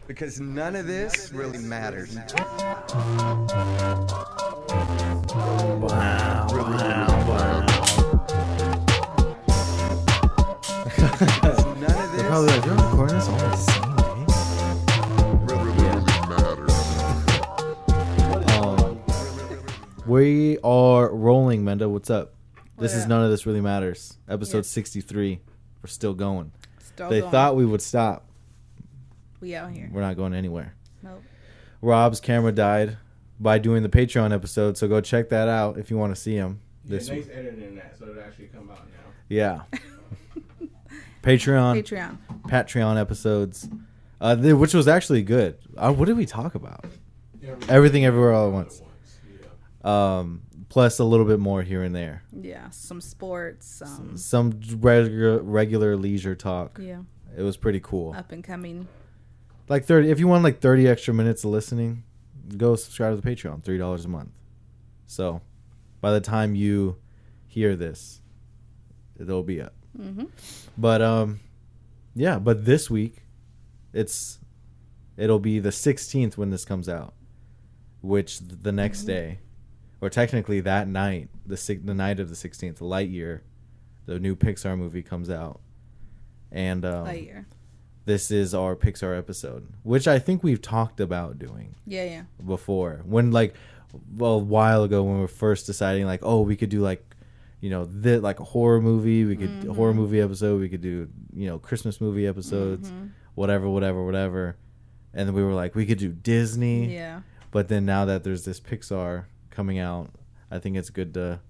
Because none of this really matters. Wow. None of They're this probably like, you're recording this all the same day? We are rolling, Menda. What's up? This is None of This Really Matters. Episode 63. We're still going. They thought we would stop. We out here. We're not going anywhere. Nope. Rob's camera died by doing the Patreon episode, so go check that out if you want to see him. Yeah, Nate's editing that, so it'll actually come out now. Yeah. Patreon episodes, which was actually good. What did we talk about? Everything Everywhere All at Once. Yeah. Plus a little bit more here and there. Yeah, some sports. Some regular leisure talk. Yeah. It was pretty cool. Up and coming. Like 30. If you want like 30 extra minutes of listening, go subscribe to the Patreon. $3 a month. So, by the time you hear this, it'll be up. Mm-hmm. But yeah. But this week, it'll be the 16th when this comes out, which the next day, or technically that night, the night of the 16th, Lightyear, the new Pixar movie comes out, and Lightyear. This is our Pixar episode, which I think we've talked about doing. Yeah. Before, when a while ago when we were first deciding like, oh, we could do like, like a horror movie, we could a horror movie episode, we could do Christmas movie episodes, whatever, and then we were like, we could do Disney. Yeah. But then now that there's this Pixar coming out, I think it's good to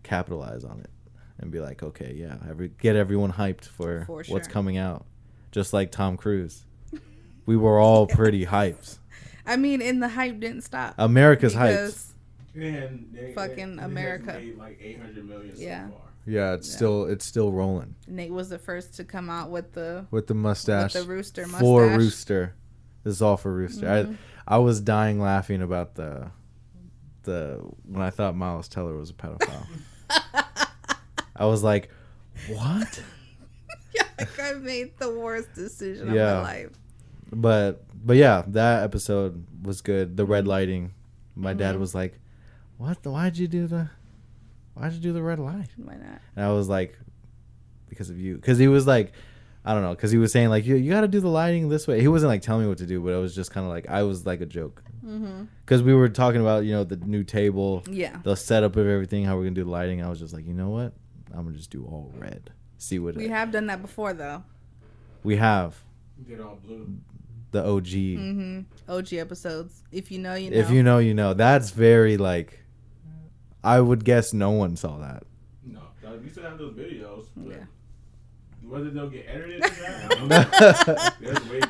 capitalize on it and be like, okay, yeah, get everyone hyped for what's coming out. Just like Tom Cruise. We were all pretty hyped. I mean, and the hype didn't stop. America's hyped. Fucking America. Made like $800 million so far. Yeah, it's still rolling. Nate was the first to come out with the mustache. With the rooster mustache. For Rooster. This is all for Rooster. Mm-hmm. I was dying laughing about the when I thought Miles Teller was a pedophile. I was like, what? Yeah, like I made the worst decision of my life. But yeah, that episode was good. The red lighting. My dad was like, "What? Why'd you do the red light?" Why not? And I was like, "Because of you." Because he was like, I don't know. Because he was saying like, you got to do the lighting this way. He wasn't like telling me what to do, but it was just kind of like I was like a joke. Because we were talking about the new table, the setup of everything, how we're gonna do the lighting. I was just like, you know what? I'm gonna just do all red. See what we have done that before though. We have. We did all blue. The OG. OG episodes. If you know, you know. If you know, you know. That's very like. I would guess no one saw that. No, we still have those videos. But whether they'll get edited or not,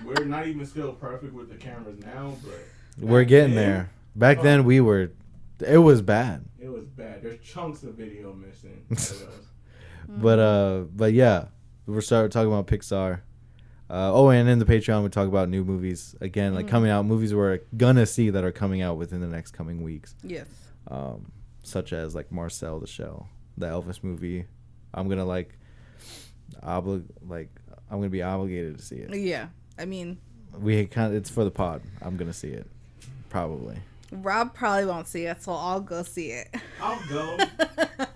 we're not even still perfect with the cameras now, but we're getting there. Back then, we were. It was bad. It was bad. There's chunks of video missing. But yeah, we're starting talking about Pixar. And in the Patreon, we talk about new movies again, like coming out, movies we're gonna see that are coming out within the next coming weeks. Yes. Such as like Marcel the Shell, the Elvis movie. I'm gonna I'm gonna be obligated to see it. Yeah, I mean, it's for the pod. I'm gonna see it, probably. Rob probably won't see it, so I'll go see it. I'll go.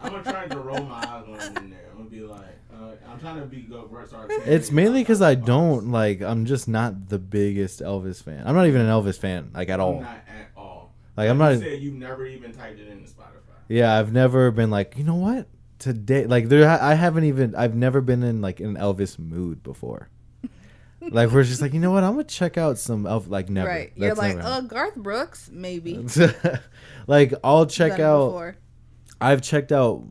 I'm gonna try to roll my eyes when I'm in there. I'm gonna be like, I'm trying to be It's mainly because I don't like. I'm just not the biggest Elvis fan. I'm not even an Elvis fan, like at all. Not at all. Like I'm not. You said you've never even typed it into Spotify. Yeah, I've never been like, you know what? Today, like I've never been in like an Elvis mood before. Like we're just like, you know what? I'm gonna check out some Elvis. Like never. Right. You're like, Garth Brooks, maybe. Like I'll check out. Before. I've checked out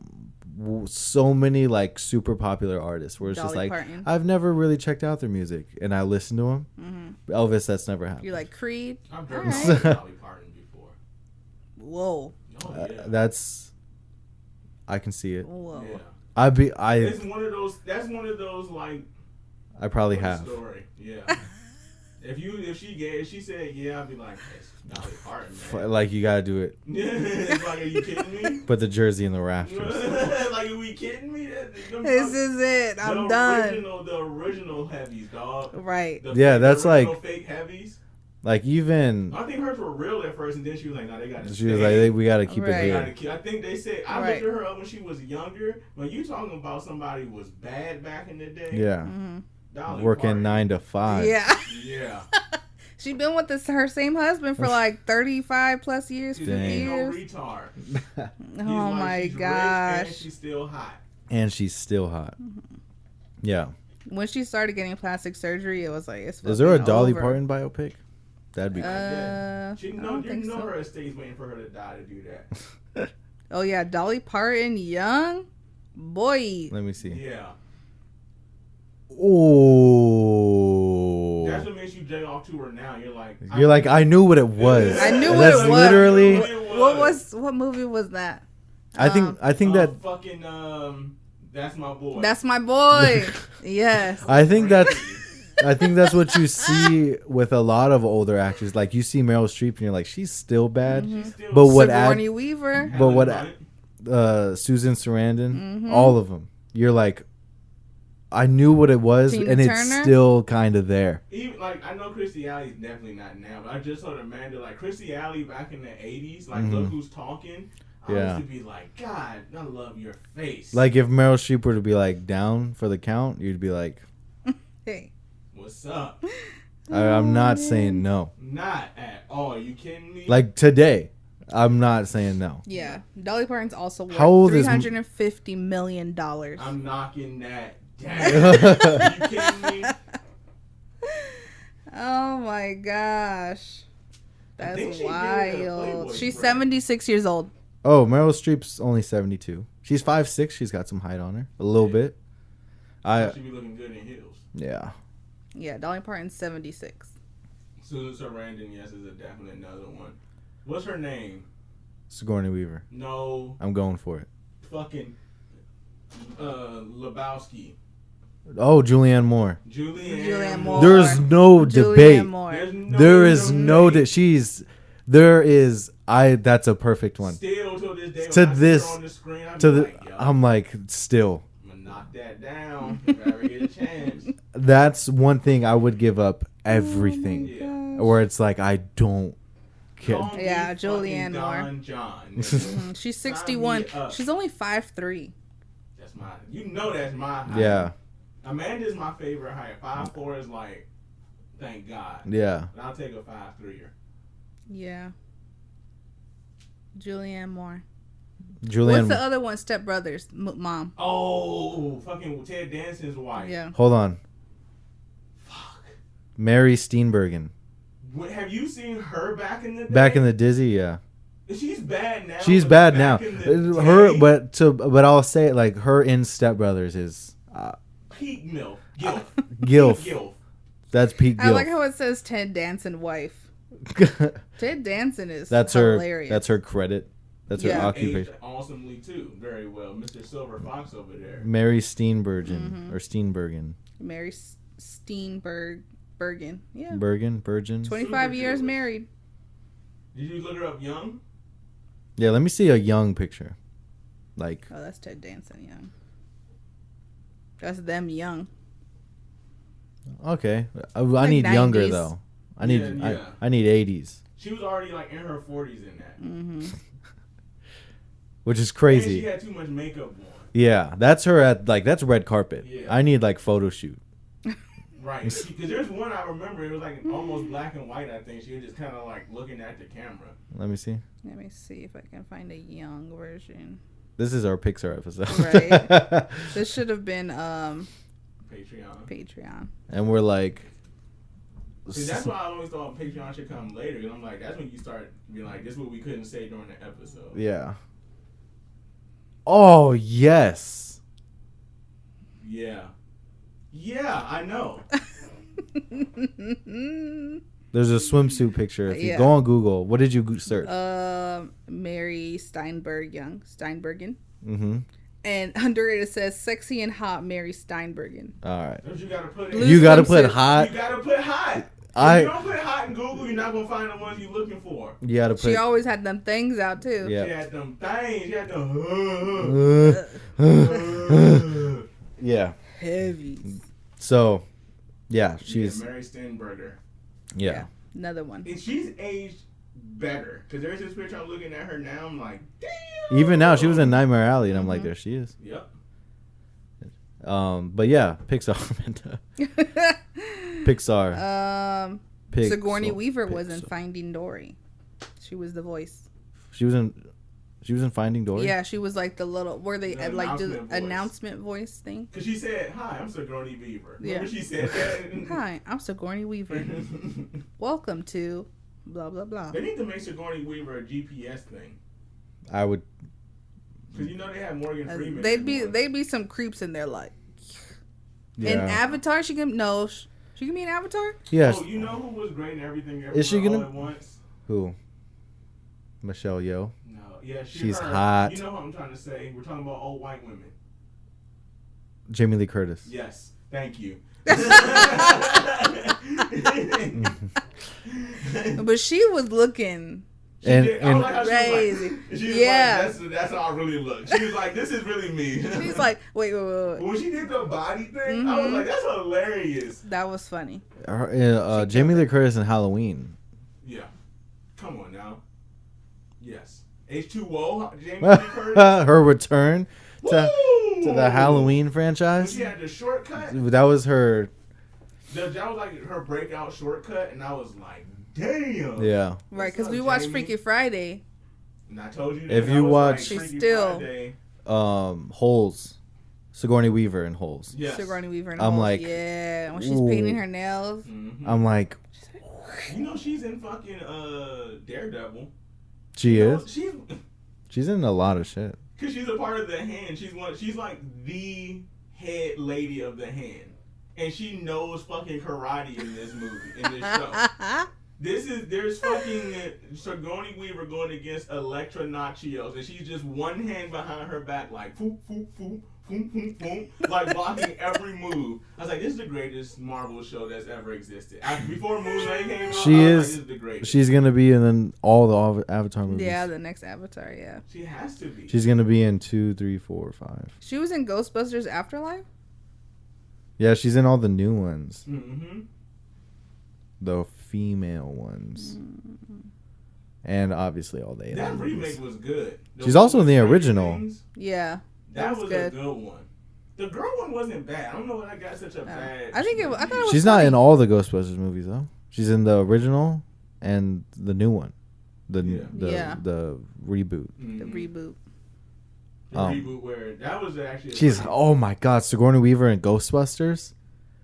so many like super popular artists where it's just like Parton. I've never really checked out their music and I listen to them. Elvis, that's never happened. You're like Creed. I've heard Dolly Parton before. Whoa. Oh, yeah. That's. I can see it. Whoa. Yeah. It's one of those. That's one of those like. I probably have. Story. Yeah. If she said yeah, I'd be like, it's Dolly Parton, man. Like you gotta do it. It's like, are you kidding me? Put the jersey in the rafters. Like, are we kidding me? This is it. I'm done. The original heavies, dog. Right. That's original like fake heavies. like even. I think hers were real at first, and then she was like, "No, they got to." She was like, we gotta keep it Right. here. I think they said I looked at her up when she was younger. When you talking about somebody who was bad back in the day, Yeah. Dolly Working Parton. 9 to 5. Yeah. Yeah. She been with her same husband for like 35 plus years, 50 Ain't no years. retard. Oh He's my she's rich gosh. and she's still hot. And she's still hot. Yeah. When she started getting plastic surgery, it was like, it's Is there a fucking Dolly over. Parton biopic? That'd be cool. She I know don't you think know so. her estate's waiting for her to die to do that. Oh yeah, Dolly Parton, young boy. Let me see. Yeah. Oh. That's what makes you jay off to her now. You're like, I knew what it was. I knew what That's it was. literally. What movie was that? I think that. Fucking That's My Boy. That's My Boy. Yes. I think that's what you see with a lot of older actors. Like you see Meryl Streep and you're like, she's still bad. But what Sigourney Weaver. But what Susan Sarandon, all of them. You're like, I knew what it was, Tina and it's Turner? still kind of there. Even, like, I know Christy Alley's definitely not now, but I just heard Amanda, like, Christy Alley back in the 80s, like, Look Who's Talking. I Yeah. used to be like, God, I love your face. Like if Meryl Streep were to be like down for the count, you'd be like, Hey. What's up? I'm not saying no. Not at all. Are you kidding me? Like today, I'm not saying no. Yeah. Dolly Parton's also worth How old is- $350 million. I'm knocking that down. Are you kidding me? Oh my gosh. I think That's she did a wild. Playboy She's spread. 76 years old. Oh, Meryl Streep's only 72. She's 5'6". She's got some height on her, a little bit. She be looking good in heels. Yeah. Yeah, Dolly Parton's 76. Susan Sarandon, yes, is a definite another one. What's her name? Sigourney Weaver. No, I'm going for it. fucking Lebowski. Oh, Julianne Moore. Julianne Moore. There's no debate. Julianne Moore. There's no There is no debate. That's a perfect one. Still to this day, To when I see this- her on the screen, I be To the like, yo, I'm like still. I'm gonna knock that down if I ever get a chance. That's one thing I would give up everything. Yeah. Where it's like I don't care. Call me Yeah, fucking Julianne Moore. Don John. Mhm. She's 61. Sign me up. She's only 5'3". That's my. You know that's my height. Yeah. Amanda's my favorite height. 5'4" is like, thank God. Yeah. But I'll take a 5'3". Yeah. Julianne Moore. Julianne. What's the other one? Step Brothers. Mom. Oh, fucking Ted Danson's wife. Yeah. Hold on. Fuck. Mary Steenburgen. Have you seen her back in the day? Back in the Dizzy, yeah. She's bad now. She's but bad back now. in the Her day, but I'll say it like her in Step Brothers is peak milk. Gilf. Gilf. Peak Gilf. That's Pete I like Gilf. how it says Ted Danson wife. Ted Danson is That's hilarious. her. That's her credit. That's her Yeah. occupation. Aged awesomely too. Very well. Mr. Silver Fox over there. Mary Steenburgen Mm-hmm. or Steenburgen. Mary Steenburgen. Yeah. Bergen. 25 Super years jealous. married. Did you look her up young? Yeah, let me see a young picture. Like Oh, that's Ted Danson young. That's them young. okay, I Like need younger 90s. though. I need Yeah. I need 80s, She was already like in her 40s in that. Mm-hmm. which is And she crazy. had too much makeup on. Yeah, that's her at like that's red carpet. Yeah. I need like photo shoot. Right. Because there's one I remember. It was like almost black and white, I think. She was just kind of like looking at the camera. Let me see. Let me see if I can find a young version. This is our Pixar episode. Right. This should have been Patreon. Patreon. And we're like See, that's why I always thought Patreon should come later. And I'm like, that's when you start being like, this is what we couldn't say during the episode. yeah. Oh, yes. Yeah. Yeah, I know. There's a swimsuit picture. If you Yeah. go on Google, what did you search? Mary Steinbergen. Mm-hmm. And under it says sexy and hot Mary Steinbergen. All right. Don't you gotta put it. Blue You got to put swimsuit. hot. You gotta put hot. If you don't put hot in Google, you're not gonna find the ones you're looking for. You gotta put. She always had them things out too. Yeah. She had them things. She had them. Yeah. Heavy. So, yeah, she's Mary Steenburgen. yeah. Another one. And she's aged better. Because there's this picture I'm looking at her now. I'm like, damn. Even now, she was in Nightmare Alley, and I'm like, there she is. Yep. But yeah, Pixar. Pixar. Sigourney Weaver was in Pixar. Finding Dory. She was the voice. She was in Finding Dory. Yeah, she was like the little where they The like do announcement voice. announcement voice thing. Because she said, hi, I'm Sigourney Weaver. Yeah. Remember she said that? Hi, I'm Sigourney Weaver. Welcome to blah blah blah. They need to make Sigourney Weaver a GPS thing. I would. Because you know they have Morgan Freeman. They'd be some creeps in there like. Yeah. In Avatar, she can be in Avatar. Yes. Oh, you know who was great in Everything Everywhere Is she gonna- All at Once? Who? Michelle Yeoh. No. Yeah, She's her. hot. You know what I'm trying to say? We're talking about old white women. Jamie Lee Curtis. Yes. Thank you. But she was looking And crazy. She was Yeah. like, that's how I really look. She was like, this is really me. She's like, wait. When she did the body thing, I was like, that's hilarious. That was funny. Jamie Lee Curtis in Halloween. Yeah. Come on now. Yes. H2O, Jamie Lee Curtis. Her return to Woo! the Halloween When franchise. she had the shortcut. That was her. That was like her breakout shortcut, and I was like, damn. Yeah. Right, because What's we up, watched Jamie? Freaky Friday. And I told you that. If I you was watch- like, She's Freaky still- Friday. Holes. Sigourney Weaver in Holes. Yes. Sigourney Weaver. And I'm all. like, yeah, when she's ooh. painting her nails. Mhm. I'm like, You know she's in fucking Daredevil. she You know, is. She's She's in a lot of shit. because she's a part of the Hand. She's like the head lady of the Hand, and she knows fucking karate in this movie, in this show. There's fucking Sigourney Weaver going against Electra Nachios, and she's just one hand behind her back, like foop foop foop foop foop foop, like blocking every move. I was like, this is the greatest Marvel show that's ever existed. Before Moon Knight came out, She I was is. like, this is the greatest. She's gonna be in all the Avatar movies. Yeah, the next Avatar. Yeah, She has to be. She's gonna be in 2, 3, 4, 5. she was in Ghostbusters Afterlife. Yeah, she's in all the new ones. Mm-hmm. The female ones. And obviously all the That alien remake movies. was good. She's also in the Stranger original. Things, Yeah, that was was good. a good one. The girl one wasn't bad. I don't know why I got such a bad. I thought it was. She's not funny. in all the Ghostbusters movies though. She's in the original and the new one. The Yeah. the reboot. the reboot. The reboot where that was actually. She's oh my god, Sigourney Weaver in Ghostbusters?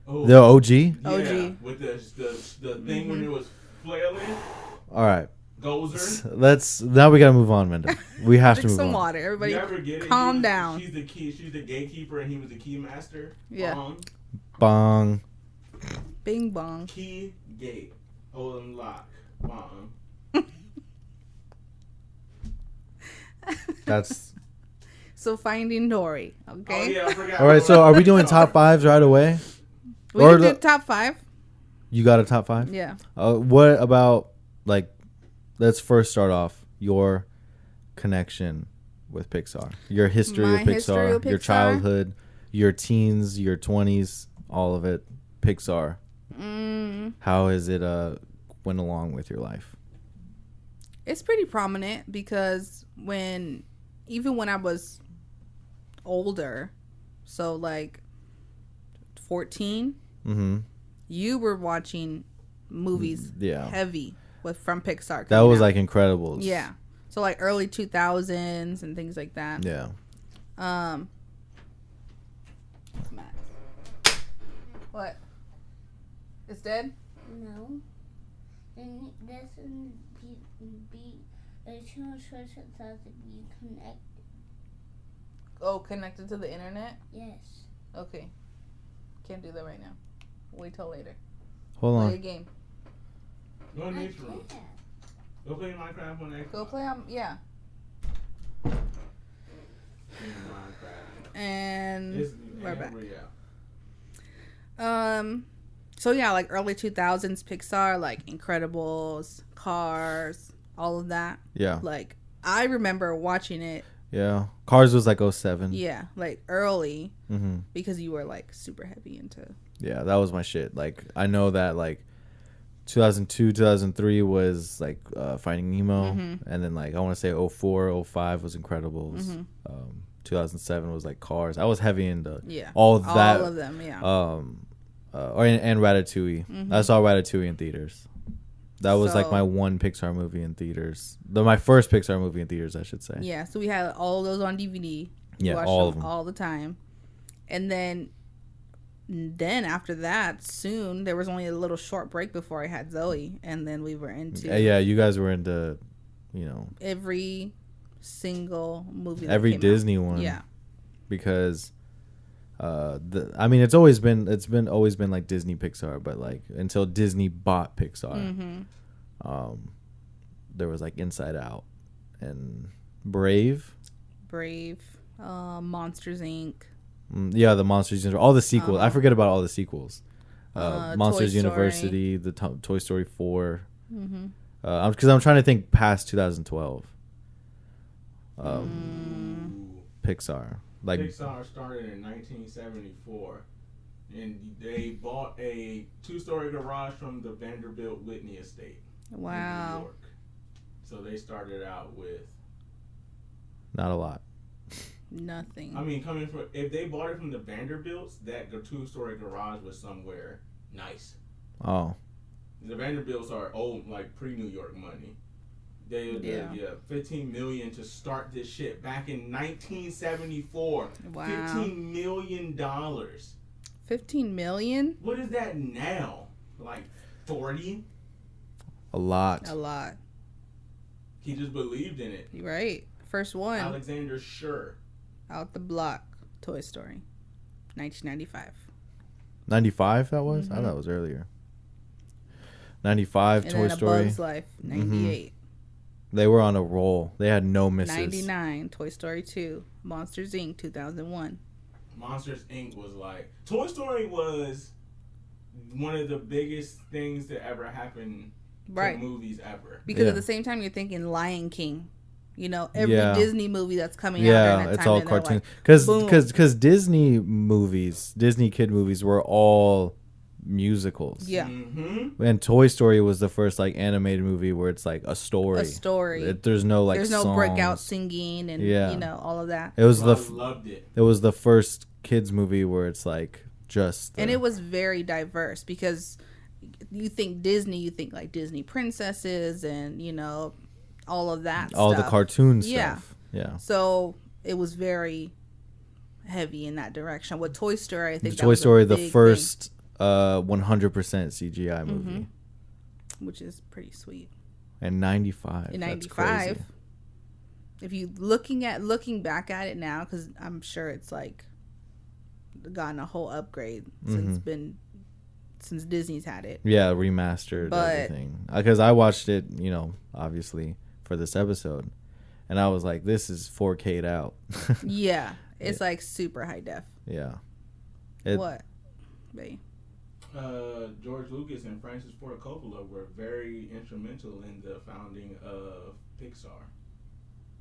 Oh, The OG? yeah, OG. with the thing when it was flailing. Alright. Gozer. Now we gotta move on, Menda. We have to Drink move some on. water, everybody. You ever get it? Calm down. She's the key. She's the gatekeeper, and he was the key master. Yeah. Bong. Bing bong. Key gate. Hold lock. Bong. That's So Finding Dory. Oh Okay. yeah, I forgot. alright, so are we doing top fives right away? We Or can do the- top 5. You got a top five? Yeah. What about let's first start off your connection with Pixar, your history My of Pixar, history with your Pixar? childhood, your teens, your 20s, all of it. Pixar. How has it went along with your life? It's pretty prominent because even when I was older, so like 14, Mm-hmm. you were watching movies Yeah. heavy from Pixar. That coming was out. like Incredibles. Yeah. So like early 2000s and things like that. Yeah. Max. What? It's dead? No. And that's be it's not sure it has to be connected. Oh, connected to the internet? Yes. Okay. Can't do that right now. Wait till later. Hold Play a on. game. Go in I this room. can't. Go play Minecraft on Xbox. Go play on, yeah. Minecraft. And It's we're back. yeah. So yeah, like early 2000s Pixar, like Incredibles, Cars, all of that. Yeah. Like I remember watching it. Yeah. Cars was like 07. Yeah, like early Mm-hmm. because you were like super heavy into. Yeah, that was my shit. Like, I know that, like, 2002, 2003 was, like, Finding Nemo. Mm-hmm. And then, like, I want to say 04, 05 was Incredibles. Mm-hmm. 2007 was, like, Cars. I was heavy into Yeah, all of that. All of them, yeah. And Ratatouille. Mm-hmm. I saw Ratatouille in theaters. That was, like, So- my one Pixar movie in theaters. My first Pixar movie in theaters, I should say. Yeah, so we had all those on DVD. Yeah, Watched all of them. all the time. And then after that, soon there was only a little short break before I had Zoe, and then we were into Yeah, you guys were into, you know, every single movie. That every came Disney out. one. Yeah, Because I mean, it's always been like Disney Pixar, but like until Disney bought Pixar, Mm-hmm. there was like Inside Out and Brave. Monsters Inc. Yeah, the Monsters University, all the sequels. I forget about all the sequels. Monsters Toy Story. University, the Toy Story 4. Mm-hmm. Because I'm trying to think past 2012. Pixar. Like, Pixar started in 1974, and they bought a 2-story garage from the Vanderbilt Whitney estate in New Wow. York. So they started out with, not a lot. Nothing. I mean, coming from, if they bought it from the Vanderbilts, that 2-story garage was somewhere nice. Oh. The Vanderbilts are old, like pre-New York money. They Yeah. $15 million to start this shit back in 1974. Wow. $15 million. $15 million? What is that now? Like 40? A lot. A lot. He just believed in it. You're right. First one Alexander Schur. out the block. Toy Story. 1995. 95 that was? I thought it was earlier. 95 And Toy then Story. A Bug's Life. 98. They were on a roll. They had no misses. 99. Toy Story 2. Monsters Inc. 2001. Monsters Inc. was like... Toy Story was one of the biggest things that ever happened Right. to movies ever. Because Yeah. at the same time, you're thinking Lion King. You know, every Yeah. Disney movie that's coming out Yeah, during that it's time, all and they're cartoon. like, boom. Because Disney movies, Disney kid movies were all musicals. Yeah. Mm-hmm. And Toy Story was the first like animated movie where it's like a story. A story. There's no like There's no songs. breakout singing and, Yeah. you know, all of that. It was I the loved it. it was the first kids movie where it's like just And it was very diverse because you think Disney, you think like Disney princesses and, you know, all of that all stuff. the cartoon Yeah. stuff. Yeah. So it was very heavy in that direction. With Toy Story, I think that Toy was a Story, the big first 100% CGI movie. thing, which is pretty sweet. And 95. In That's 95, crazy. if you looking back at it now, because I'm sure it's like gotten a whole upgrade since Disney's had it. Yeah, remastered But- everything. Because I watched it, you know, obviously for this episode, and I was like, "This is 4K'd out." Yeah, it's like super high def. Yeah. What, babe? George Lucas and Francis Ford Coppola were very instrumental in the founding of Pixar.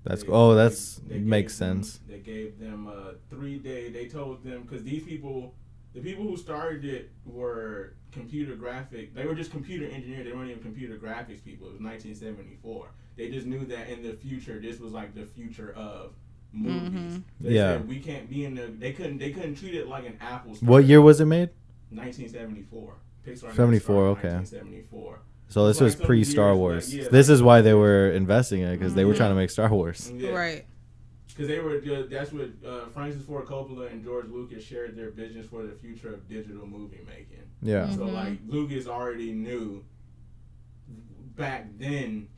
That's They makes gave them- sense. They gave them a 3-day. They told them because these people, the people who started it were computer graphic. They were just computer engineers. They weren't even computer graphics people. It was 1974. They just knew that in the future, this was like the future of movies. They Yeah. said we can't be in the. They couldn't treat it like an Apple. What year was it made? 1974. Pixar. 74, okay. 1974. So this Like was some pre years, Star like, Wars. yeah, This like- is why they were investing in it because they were trying to make Star Wars. Yeah. Right. Because they were, that's what Francis Ford Coppola and George Lucas shared their visions for the future of digital movie making. Yeah. So like Lucas already knew back then.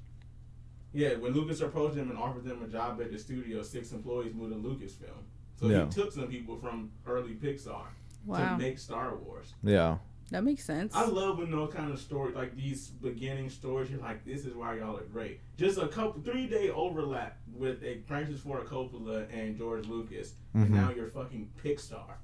Yeah, when Lucas approached them and offered them a job at the studio, 6 employees moved to Lucasfilm. So Yeah. he took some people from early Pixar Wow, to make Star Wars. Yeah. that makes sense. I love when those kind of stories, like these beginning stories, you're like, this is why y'all are great. Just a 3-day overlap with a Francis Ford Coppola and George Lucas, and now you're fucking Pixar.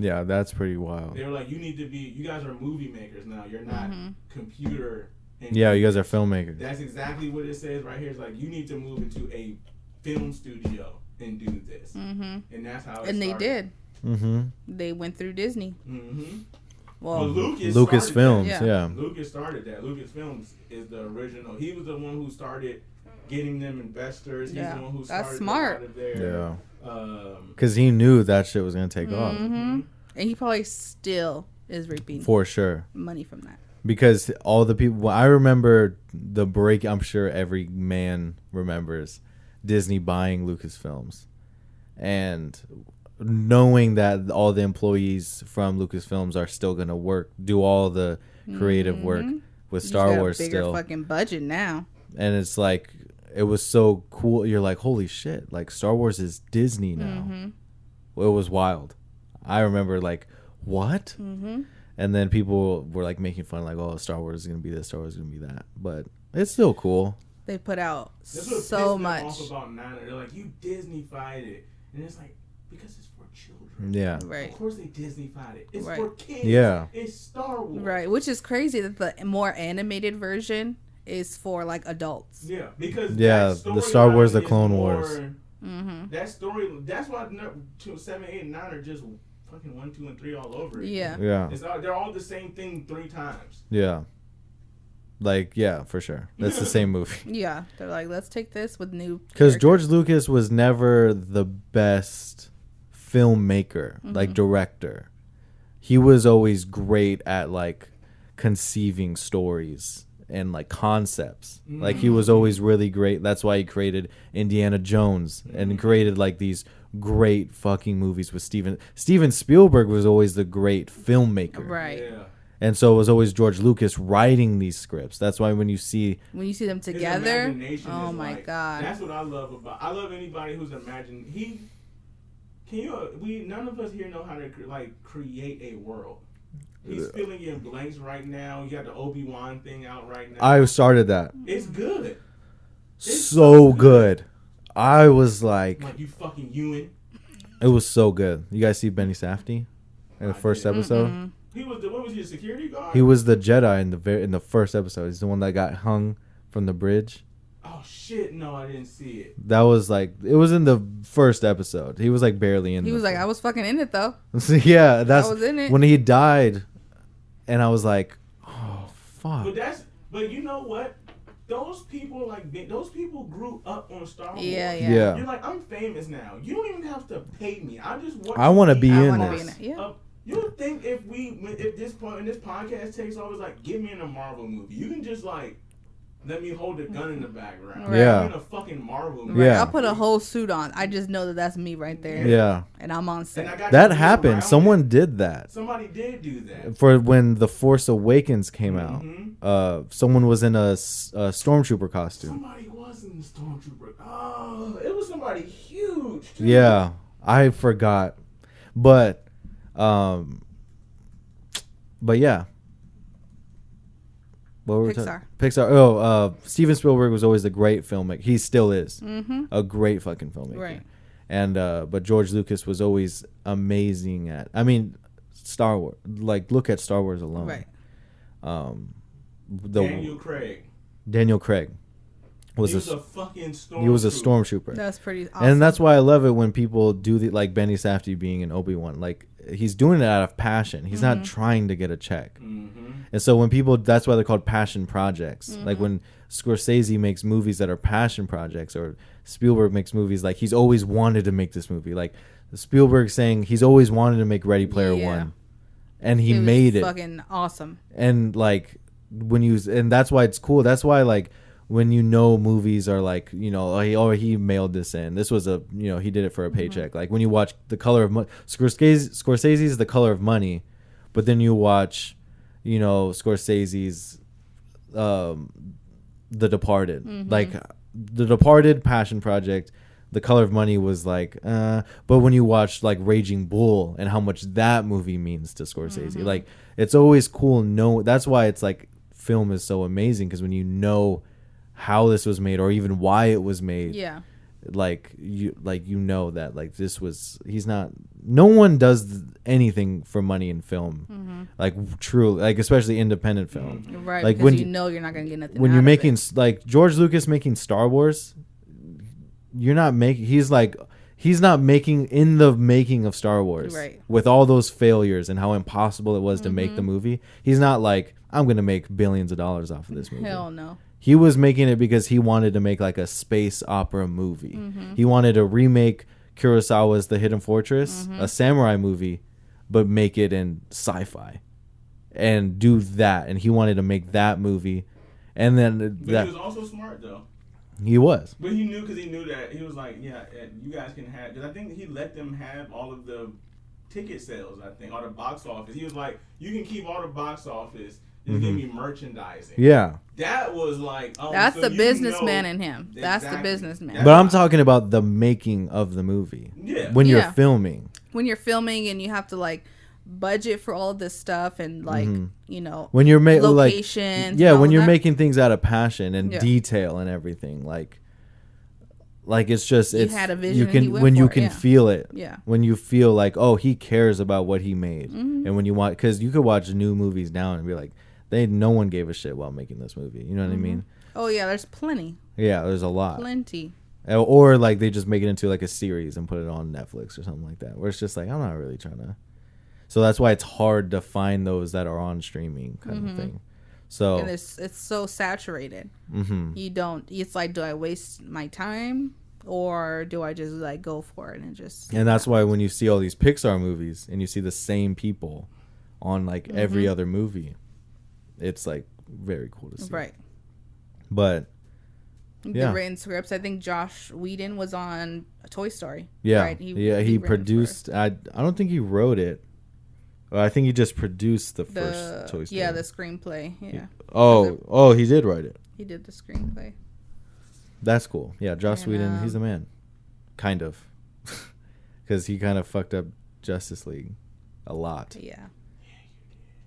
Yeah, that's pretty wild. They were like, you guys are movie makers now. You're not computer. Yeah, you guys are filmmakers. That's exactly what it says right here. It's like, you need to move into a film studio and do this. And that's how it started. they did. Mm-hmm. They went through Disney. Well, Lucasfilms, yeah. Lucas started that. Lucasfilms is the original. He was the one who started getting them investors. He's the one who started that's smart. a lot of their, because he knew that shit was gonna take off. And he probably still is reaping For sure. money from that. Because all the people, I remember the break. I'm sure every man remembers Disney buying Lucasfilms, and knowing that all the employees from Lucasfilms are still gonna do all the creative work with Star Wars bigger still. Fucking budget now. And it's like, it was so cool. You're like, holy shit! Like, Star Wars is Disney now. It was wild. I remember like, what? And then people were like making fun, like, oh, Star Wars is gonna be this, Star Wars is gonna be that. But it's still cool. They put out That's what so pissed much. them off about Nana. They're like, you Disney-fied it. And it's like, because it's for children. Yeah. Right. Of course they Disney-fied it. It's Right. for kids. Yeah. It's Star Wars. Right, which is crazy that the more animated version is for like adults. Yeah, because the Star Wars, the Clone Wars. That story, that's why 7, 8, and 9 are just fucking 1, 2, and 3 all over it. Yeah. Yeah. They're all the same thing 3 times. Yeah. Like, yeah, for sure. That's the same movie. Yeah, they're like, let's take this with new. Because characters. George Lucas was never the best filmmaker, like director. He was always great at like conceiving stories and like concepts. Like, he was always really great. That's why he created Indiana Jones and created like these great fucking movies with Steven Spielberg was always the great filmmaker. Right. Yeah. And so it was always George Lucas writing these scripts. That's why when you see them His together, imagination oh is my like, god. That's what I love about. I love anybody who's imagined. None of us here know how to like create a world. He's filling in blanks right now. You got the Obi-Wan thing out right now. I started that. It's good. It's so good. I was like, you fucking Ewan. it was so good. You guys see Benny Safdie in the first episode? He was what was he, a security guard? He was the Jedi in the first episode. He's the one that got hung from the bridge. Oh shit! No, I didn't see it. That was like, it was in the first episode. He was like barely in. He was like, I was fucking in it though. Yeah, that's I was in it. when he died, and I was like, oh fuck. But you know what? Those people grew up on Star Wars. Yeah. You're like, I'm famous now. You don't even have to pay me. I just want. I want to be in wanna be this. in it. Yeah. You don't think if this podcast takes off, it's like, get me in a Marvel movie. You can just like let me hold a gun in the background. Right. Yeah. I'm in a fucking Marvel movie. Yeah. I'll put a whole suit on. I just know that that's me right there. Yeah, And I'm on And set. I got that to be happened. around Someone it. did that Somebody did do that. for when The Force Awakens came out. Someone was in a stormtrooper costume. Somebody was in the Stormtrooper. Oh, it was somebody huge. Too. Yeah, I forgot, but yeah. What were we Pixar. Pixar. Oh, Steven Spielberg was always a great filmmaker. He still is a great fucking filmmaker. Right. And but George Lucas was always amazing at. I mean, Star Wars. Like, look at Star Wars alone. Right. Daniel Craig. was he was a fucking stormtrooper. he was a stormtrooper. That's pretty awesome. And that's why I love it when people do like Benny Safdie being an Obi-Wan. Like, he's doing it out of passion. He's not trying to get a check. And so when people, that's why they're called passion projects. Like when Scorsese makes movies that are passion projects, or Spielberg makes movies like he's always wanted to make this movie. Like Spielberg saying he's always wanted to make Ready Player One, and he made it. Fucking awesome. And like and that's why it's cool. That's why like when movies are like, he mailed this in. This was he did it for a paycheck. Like when you watch The Color of Money, Scorsese's The Color of Money, but then you watch, Scorsese's The Departed. Like The Departed, passion project. The Color of Money was like, but when you watch like Raging Bull and how much that movie means to Scorsese, like it's always cool. That's why it's like film is so amazing, because when how this was made or even why it was made, like you know that like this was he's not. No one does anything for money in film, like true, like especially independent film. Right, like because when you know you're not gonna get nothing. when out you're of making it. like George Lucas making Star Wars, you're not making. He's not making in the making of Star Wars, Right. with all those failures and how impossible it was to make the movie. He's not like, I'm gonna make billions of dollars off of this movie. Hell no. He was making it because he wanted to make like a space opera movie. He wanted to remake Kurosawa's The Hidden Fortress, a samurai movie, but make it in sci-fi and do that. And he wanted to make that movie. And then But that he was also smart though. he was. But he knew, because he knew that he was like, yeah, you guys can have, because I think he let them have all of the ticket sales, I think, or the box office. He was like, you can keep all the box office, just give me merchandising. Yeah. That was like, oh, That's so the you businessman know- in him. That's the Exactly. businessman. But I'm talking about the making of the movie. Yeah. When you're Yeah. filming. When you're filming and you have to like budget for all of this stuff and like you know When you're making like locations. yeah, and all when of you're that. making things out of passion and Yeah. detail and everything, like it's just You it's had a vision you and he can went when you for it, can yeah. feel it. Yeah. When you feel like, oh, he cares about what he made, Mm-hmm. and when you want, because you could watch new movies now and be like, no one gave a shit while making this movie. You know what I mean? Oh yeah, there's plenty, Yeah, there's a lot. plenty. Or like they just make it into like a series and put it on Netflix or something like that, where it's just like, I'm not really trying to. So that's why it's hard to find those that are on streaming kind of thing. So And it's so saturated. You don't. It's like, do I waste my time or do I just like go for it and just? and that's why when you see all these Pixar movies and you see the same people on like every other movie, it's like very cool to see. Right. But yeah. The written scripts. I think Josh Whedon was on Toy Story. yeah, Right? he written produced. I don't think he wrote it. I think he just produced the first Toy Story. Yeah, the screenplay. Yeah, Oh, he did write it. he did the screenplay. That's cool. Yeah, Joss And, Whedon, he's the man. Kind of. Because he kind of fucked up Justice League a lot. Yeah.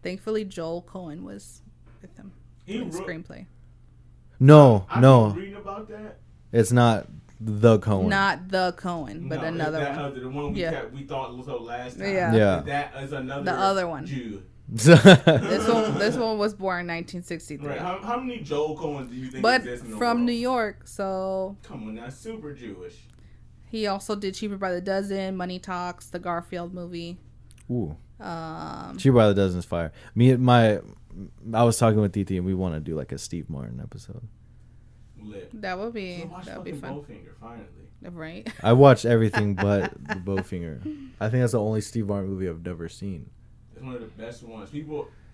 Thankfully, Joel Cohen was with him He in the wrote- screenplay. No, I've no. been reading about that. It's not the Cohen. Not the Cohen, but No, another that one. Other, the one we thought was so last time. Yeah. Yeah. That is another The other one. Jew. This one was born in 1963, Right. How many Joel Coens do you think but exist in the from world? New York. So Come on, that's super Jewish. he also did Cheaper by the Dozen, Money Talks, the Garfield movie. Ooh. Cheaper by the Dozen is fire. I was talking with Titi and we want to do like a Steve Martin episode. Lit. That would be So watch that would be fucking fun, Bowfinger, finally. right? I watched everything but the Bowfinger. I think that's the only Steve Martin movie I've never seen. It's one of the best ones.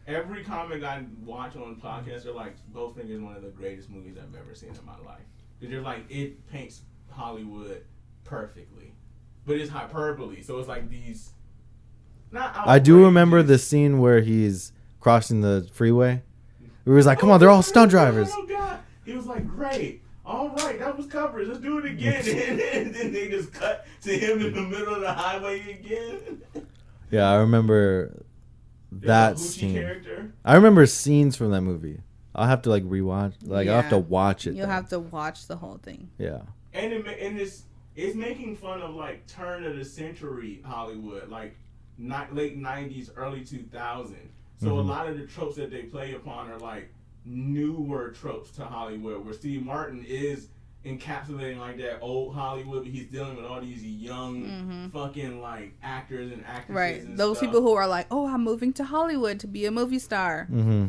Every comic I watch on podcasts are like, Bowfinger is one of the greatest movies I've ever seen in my life. Because you're like, it paints Hollywood perfectly. But it's hyperbole, so it's like these... Not I do remember the outrageous- scene where he's crossing the freeway. He was like, come on, they're all stunt drivers. Oh, God. He was like, great. All right, that was coverage. Let's do it again. And then they just cut to him in the middle of the highway again. Yeah, I remember that Hoochie scene. character. I remember scenes from that movie. I'll have to like rewatch. Like I'll have to Yeah. watch it. You'll though. have to watch the whole thing. Yeah. And it's making fun of like turn of the century Hollywood, like late 90s, early 2000s. So a lot of the tropes that they play upon are like newer tropes to Hollywood, where Steve Martin is encapsulating like that old Hollywood, but he's dealing with all these young fucking like actors and actresses. Right. And Those stuff. people who are like, oh, I'm moving to Hollywood to be a movie star. Mm-hmm.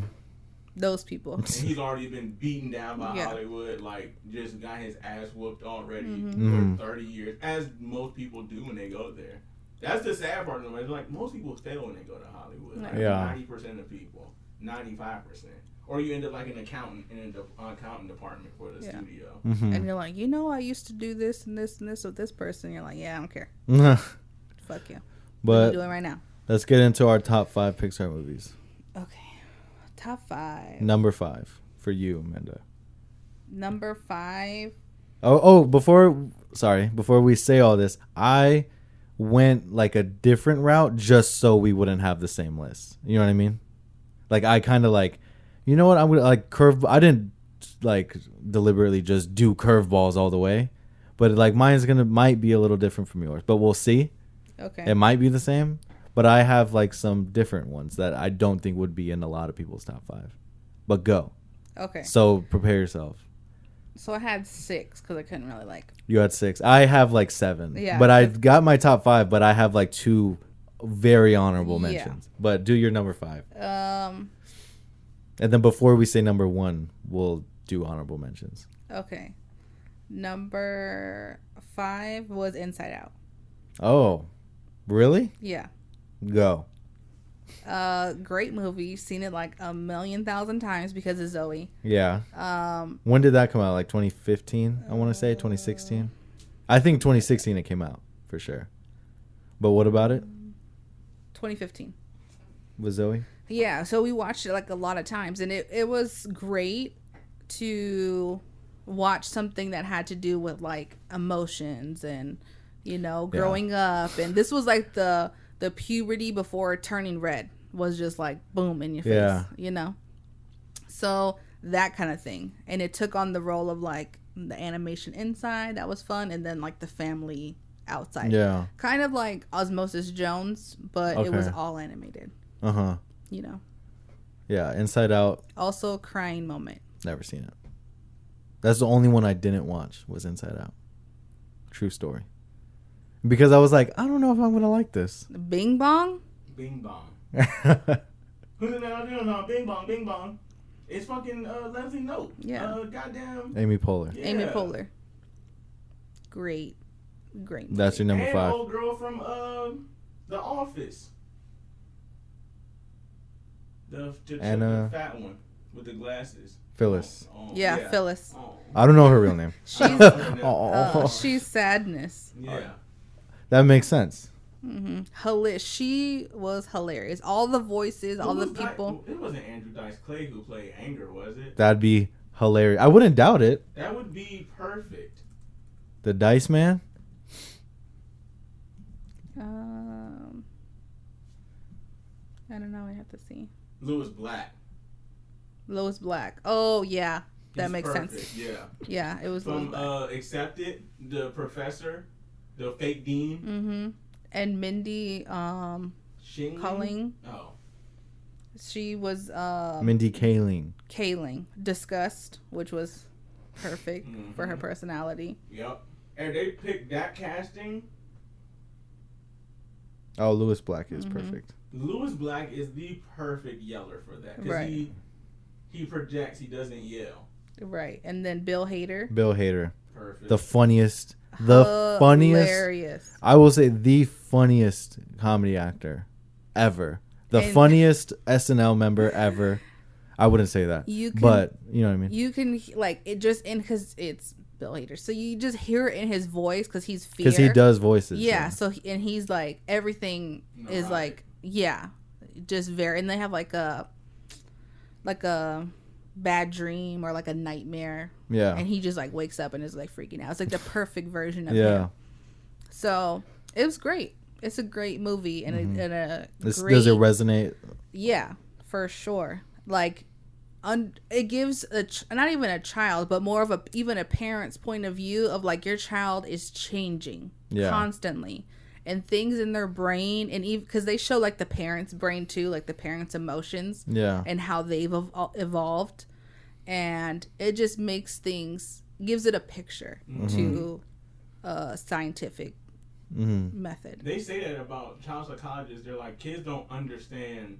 Those people. And he's already been beaten down by Yeah. Hollywood, like just got his ass whooped already Mhm. for 30 years, as most people do when they go there. That's the sad part of it. Like most people fail when they go to Hollywood. Like Yeah. 90% of people, 95%, or you end up like an accountant in an accountant department for the Yeah. studio. Mm-hmm. And you're like, you know, I used to do this and this and this with this person. You're like, yeah, I don't care. Fuck you. What are you But doing right now? let's get into our top 5 Pixar movies. Okay. Top 5. Number 5 for you, Amanda. Number 5. Before we say all this, I went like a different route just so we wouldn't have the same list. You know what I mean? Like I kind of like, you know what? I'm gonna like I didn't like deliberately just do curveballs all the way, But like mine's might be a little different from yours, but we'll see. Okay. It might be the same, but I have like some different ones that I don't think would be in a lot of people's top 5. But go. Okay. So prepare yourself. So I had 6 because I couldn't really like. You had 6. I have like 7. Yeah, But I got my top 5, but I have like 2 very honorable mentions. But do your number 5. And then before we say number 1, we'll do honorable mentions. Okay. Number 5 was Inside Out. Oh, really? Yeah. Go. Great movie. Seen it like 1,000,000 times because of Zoe. Yeah. When did that come out? Like 2015, I want to say 2016. I think 2016 it came out for sure. But what about it? 2015. With Zoe? Yeah, so we watched it like a lot of times, and it was great to watch something that had to do with like emotions and, you know, growing up. And this was like the puberty before turning red was just like boom in your face, you know? So that kind of thing. And it took on the role of like the animation inside. That was fun. And then like the family outside. Yeah. Kind of like Osmosis Jones, but it was all animated. Uh-huh. You know? Yeah, Inside Out. Also crying moment. Never seen it. That's the only one I didn't watch was Inside Out. True story. Because I was like, I don't know if I'm going to like this. Bing Bong? Bing Bong. Who's in that? Bing Bong, Bing Bong. It's fucking Leslie Knope. Yeah. Goddamn. Amy Poehler. Yeah. Amy Poehler. Great. Movie. That's your number 5. And old girl from The Office. The fat one with the glasses. Phyllis. Yeah, Phyllis. I don't know her real name. She's Sadness. Yeah. That makes sense. Mm-hmm. She was hilarious. All the voices, all the people. It wasn't Andrew Dice Clay who played Anger, was it? That'd be hilarious. I wouldn't doubt it. That would be perfect. The Dice Man? I don't know. I have to see. Louis Black. Louis Black. Oh yeah, that He's makes perfect. sense. Yeah. Yeah, it was From Louis Black. Accepted, the professor, the fake dean. Mm-hmm. And Mindy Shingling? Kaling. Oh. She was Mindy Kaling. Kaling. Disgust, which was perfect for her personality. Yep. And they picked that casting. Oh, Louis Black is perfect. Louis Black is the perfect yeller for that. Because he projects, he doesn't yell. Right. And then Bill Hader. Bill Hader. Perfect. The funniest. The funniest. Hilarious. I will say the funniest comedy actor ever. The funniest SNL member ever. I wouldn't say that. But, you know what I mean? You can, like, it just, because it's Bill Hader. So you just hear it in his voice because he's fear. Because he does voices. Yeah. So, and he's like, everything is like, just very, and they have like a bad dream or like a nightmare. Yeah. And he just like wakes up and is like freaking out. It's like the perfect version of him. So it was great. It's a great movie and does it resonate? Yeah, for sure. Like, it gives not even a child, but more of even a parent's point of view of like your child is changing constantly. And things in their brain, and even because they show like the parents' brain too, like the parents' emotions, and how they've evolved, and it just gives it a picture to a scientific method. They say that about child psychologists. They're like, kids don't understand.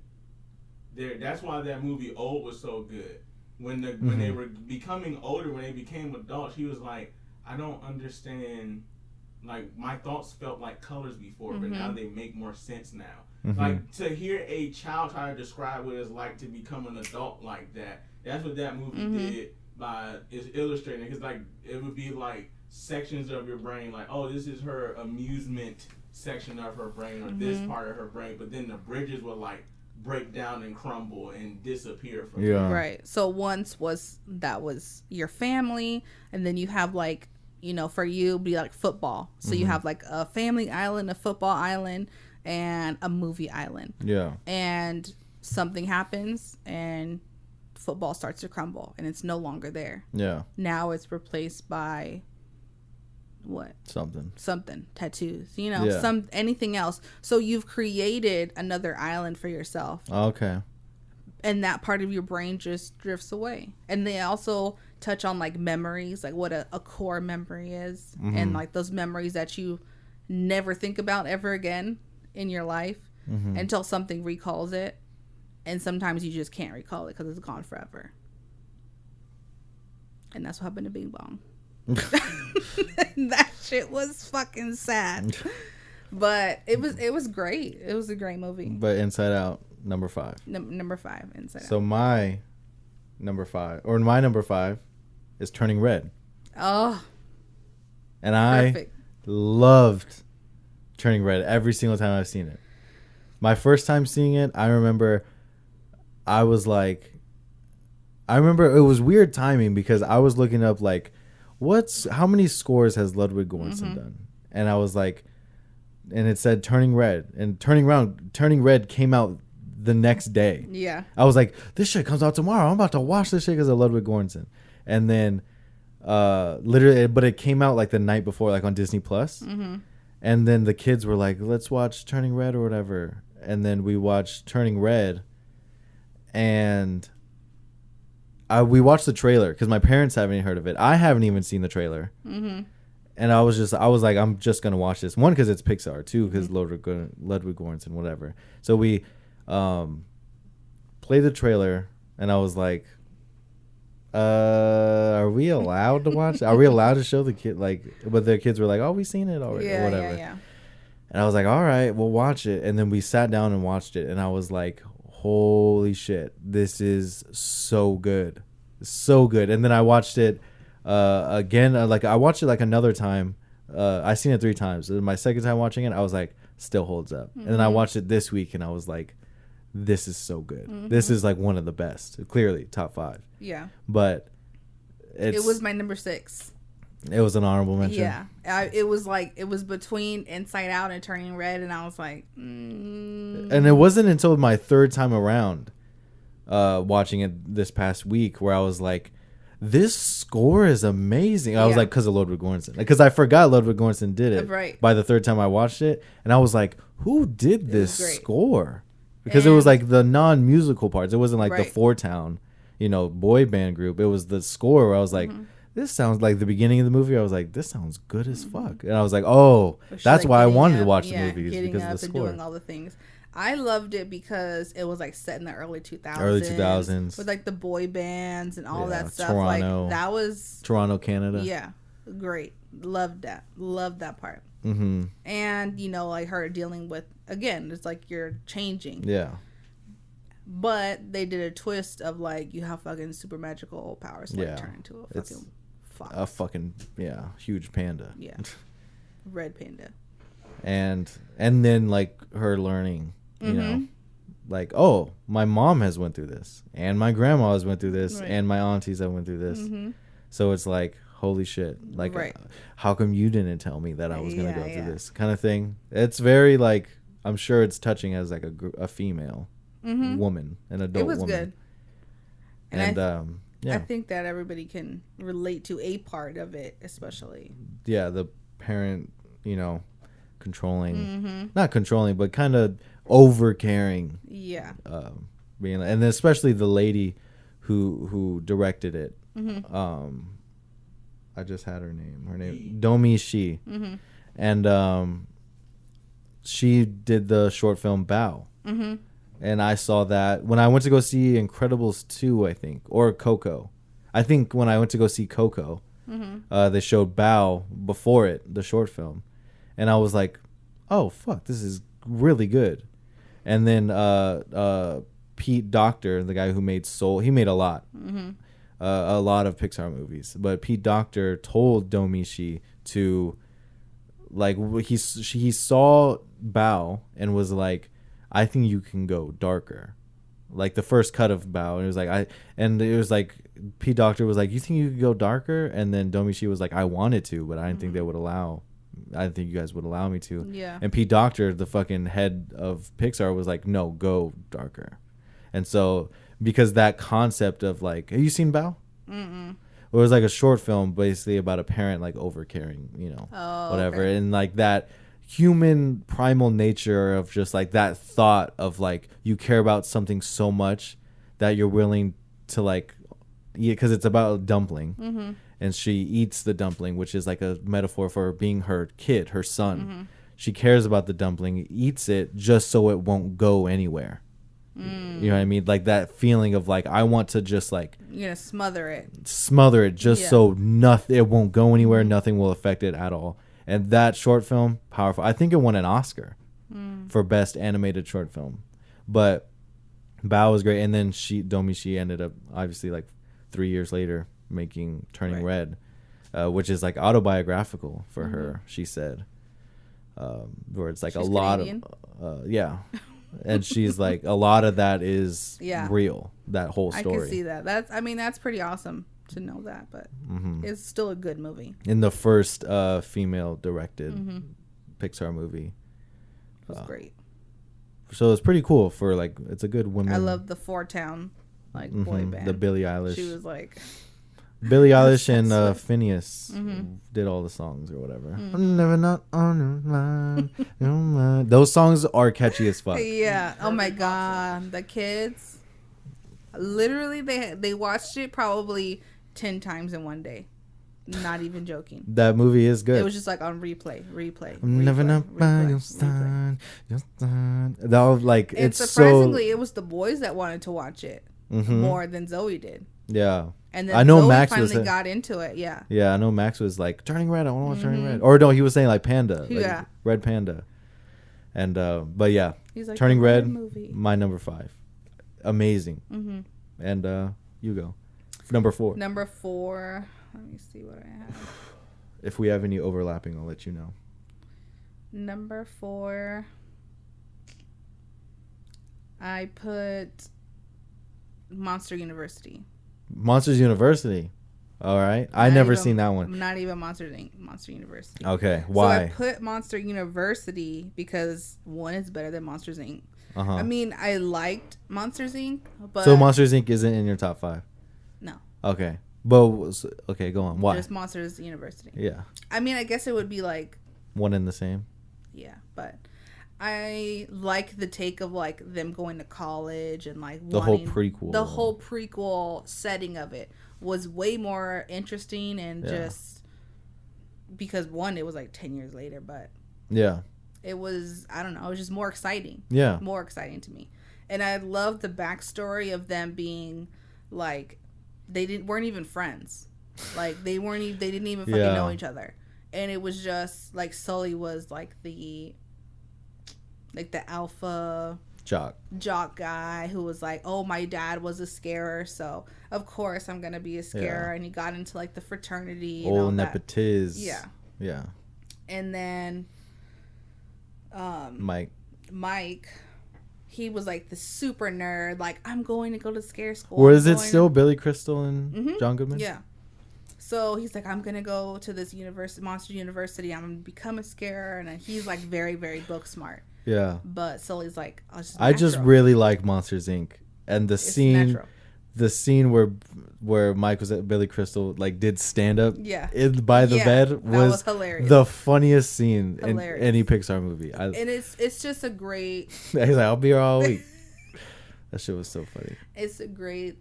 That's why that movie Old was so good. When they were becoming older, when they became adults, he was like, I don't understand. Like, my thoughts felt like colors before, but now they make more sense now. Like, to hear a child try to describe what it's like to become an adult like that, that's what that movie did is illustrating. Because, like, it would be, like, sections of your brain, like, oh, this is her amusement section of her brain, or this part of her brain, but then the bridges would, like, break down and crumble and disappear from you. Right. So once was your family, and then you have, like, you know, for you, be like football. So you have like a family island, a football island, and a movie island. Yeah. And something happens and football starts to crumble and it's no longer there. Yeah. Now it's replaced by what? Something. Tattoos. You know, anything else. So you've created another island for yourself. Okay. And that part of your brain just drifts away. And they also touch on like memories, like what a core memory is, and like those memories that you never think about ever again in your life until something recalls it. And sometimes you just can't recall it because it's gone forever. And that's what happened to Bing Bong. That shit was fucking sad. But it was great. It was a great movie. But Inside Out, number 5. Number 5, Inside Out. So my number 5 is Turning Red. Oh. And I loved Turning Red every single time I've seen it. My first time seeing it, I remember it was weird timing because I was looking up like how many scores has Ludwig Göransson done? And I was like, and it said Turning Red, and Turning Red came out the next day. Yeah. I was like, this shit comes out tomorrow. I'm about to watch this shit because of Ludwig Göransson. And then literally, but it came out like the night before, like on Disney Plus. And then the kids were like, let's watch Turning Red or whatever. And then we watched Turning Red, and we watched the trailer because my parents haven't heard of it. I haven't even seen the trailer. And I was like, I'm just going to watch this. One, because it's Pixar. Two, because Ludwig Göransson, whatever. So we played the trailer, and I was like, are we allowed to watch? Are we allowed to show the kid? Like, but the kids were like, oh, we've seen it already, or whatever. Yeah. And I was like, all right, we'll watch it. And then we sat down and watched it, and I was like, holy shit, this is so good. So good. And then I watched it again. I watched it like another time. I seen it 3 times. My second time watching it, I was like, still holds up. And then I watched it this week, and I was like, this is so good. This is like one of the best. Clearly, top 5. Yeah. But it was my number 6. It was an honorable mention. Yeah. It was between Inside Out and Turning Red, and I was like, And it wasn't until my 3rd time around watching it this past week where I was like, this score is amazing. I was like, because of Ludwig Göransson. Because I forgot Ludwig Göransson did it. Right. By the 3rd time I watched it. And I was like, who did this score? Because it was like the non-musical parts. It wasn't like the Four Town, boy band group. It was the score where I was like, this sounds like the beginning of the movie. I was like, this sounds good as fuck. And I was like, oh, that's why I wanted to watch the movie, is because of the score. Doing all the things. I loved it because it was like set in the early 2000s. Early 2000s. With like the boy bands and all that stuff. Toronto. Like that was Toronto, Canada. Yeah. Great. Loved that. Loved that part. Mm-hmm. And, like her dealing with, again, it's like you're changing. Yeah. But they did a twist of like you have fucking super magical powers to like turn into a fucking fox. A fucking huge panda. Yeah. Red panda. And then like her learning, like, oh, my mom has went through this, and my grandma has went through this, and my aunties have went through this. So it's like, holy shit, like, how come you didn't tell me that I was gonna go through this kind of thing? It's very like, I'm sure it's touching as like a female woman, an adult woman. It was good. And I think that everybody can relate to a part of it, especially. Yeah, the parent, controlling, not controlling, but kind of over caring. Yeah. And especially the lady who directed it. I just had her name. Domi Shi. And she did the short film Bao. And I saw that when I went to go see Incredibles 2, I think, or Coco. I think when I went to go see Coco, they showed Bao before it, the short film. And I was like, oh, fuck, this is really good. And then Pete Docter, the guy who made Soul, he made a lot of Pixar movies. But Pete Docter told Domishi to, like, he saw Bao and was like, I think you can go darker. Like the first cut of Bao, and it was like Pete Docter was like, you think you could go darker? And then Domishi was like, I wanted to, but I didn't think they would allow. I didn't think you guys would allow me to. Yeah. And Pete Docter, the fucking head of Pixar, was like, no, go darker. And so because that concept of like, have you seen Bao? It was like a short film basically about a parent like overcaring, whatever. Okay. And like that human primal nature of just like that thought of like you care about something so much that you're willing to like eat, because it's about a dumpling. Mm-hmm. And she eats the dumpling, which is like a metaphor for being her kid, her son. Mm-hmm. She cares about the dumpling, eats it just so it won't go anywhere. You know what I mean? Like that feeling of like, I want to just like You're gonna smother it. Just so nothing, it won't go anywhere. Nothing will affect it at all. And that short film, powerful. I think it won an Oscar for best animated short film. But Bao was great. And then she ended up obviously like 3 years later making Turning Red, which is like autobiographical for her, she said, where it's like she's a lot Canadian. And she's like, a lot of that is real, that whole story. I can see that. That's pretty awesome to know that, but it's still a good movie. In the first female directed Pixar movie. It was great. So it's pretty cool for like, it's a good women. I love the Four Town like boy band. The Billie Eilish. She was like Billie Eilish and Phineas did all the songs or whatever. I'm never not on your mind. Those songs are catchy as fuck. Yeah. Oh my god, the kids. Literally, they watched it probably 10 times in one day. Not even joking. That movie is good. It was just like on replay. I'm never not by your side. That was like, and it's surprisingly, it was the boys that wanted to watch it more than Zoe did. Yeah. And then I know Zoe Max finally got into it. Yeah. Yeah, I know Max was like, Turning Red, I want to watch Turning Red. Or no, he was saying like Panda. Like Red Panda. And, but yeah. He's like, Turning Red, movie. my number 5. Amazing. And you go. Number 4. Number 4. Let me see what I have. If we have any overlapping, I'll let you know. Number 4. I put Monster University. Monsters University. All right. I never seen that one. Not even Monster University. Okay. Why? So I put Monster University because one is better than Monsters Inc. I mean, I liked Monsters Inc. But so Monsters Inc. isn't in your top 5? No. Okay. But okay, go on. Why? Just Monsters University. Yeah. I mean, I guess it would be like one and the same. Yeah, but I like the take of like them going to college and like the whole prequel. The whole prequel setting of it was way more interesting and just because one, it was like 10 years later, but it was, I don't know, it was just more exciting. Yeah. More exciting to me. And I love the backstory of them being like, weren't even friends. Like they didn't even fucking know each other. And it was just like Sully was like the alpha jock guy who was like, oh, my dad was a scarer, so of course I'm gonna be a scarer. And he got into like the fraternity and all nepotiz. Yeah. And then Mike, he was like the super nerd, like, I'm going to go to scare school. Or is it still Billy Crystal and John Goodman? Yeah. So he's like, I'm gonna go to this Monster University. I'm gonna become a scarer, and he's like very, very book smart. Yeah. But Sully's like, I just really like Monsters Inc. And the scene where Mike was at Billy Crystal like did stand up by the bed was hilarious. The funniest scene in any Pixar movie. And it's just a great. He's like, I'll be here all week. That shit was so funny. It's a great,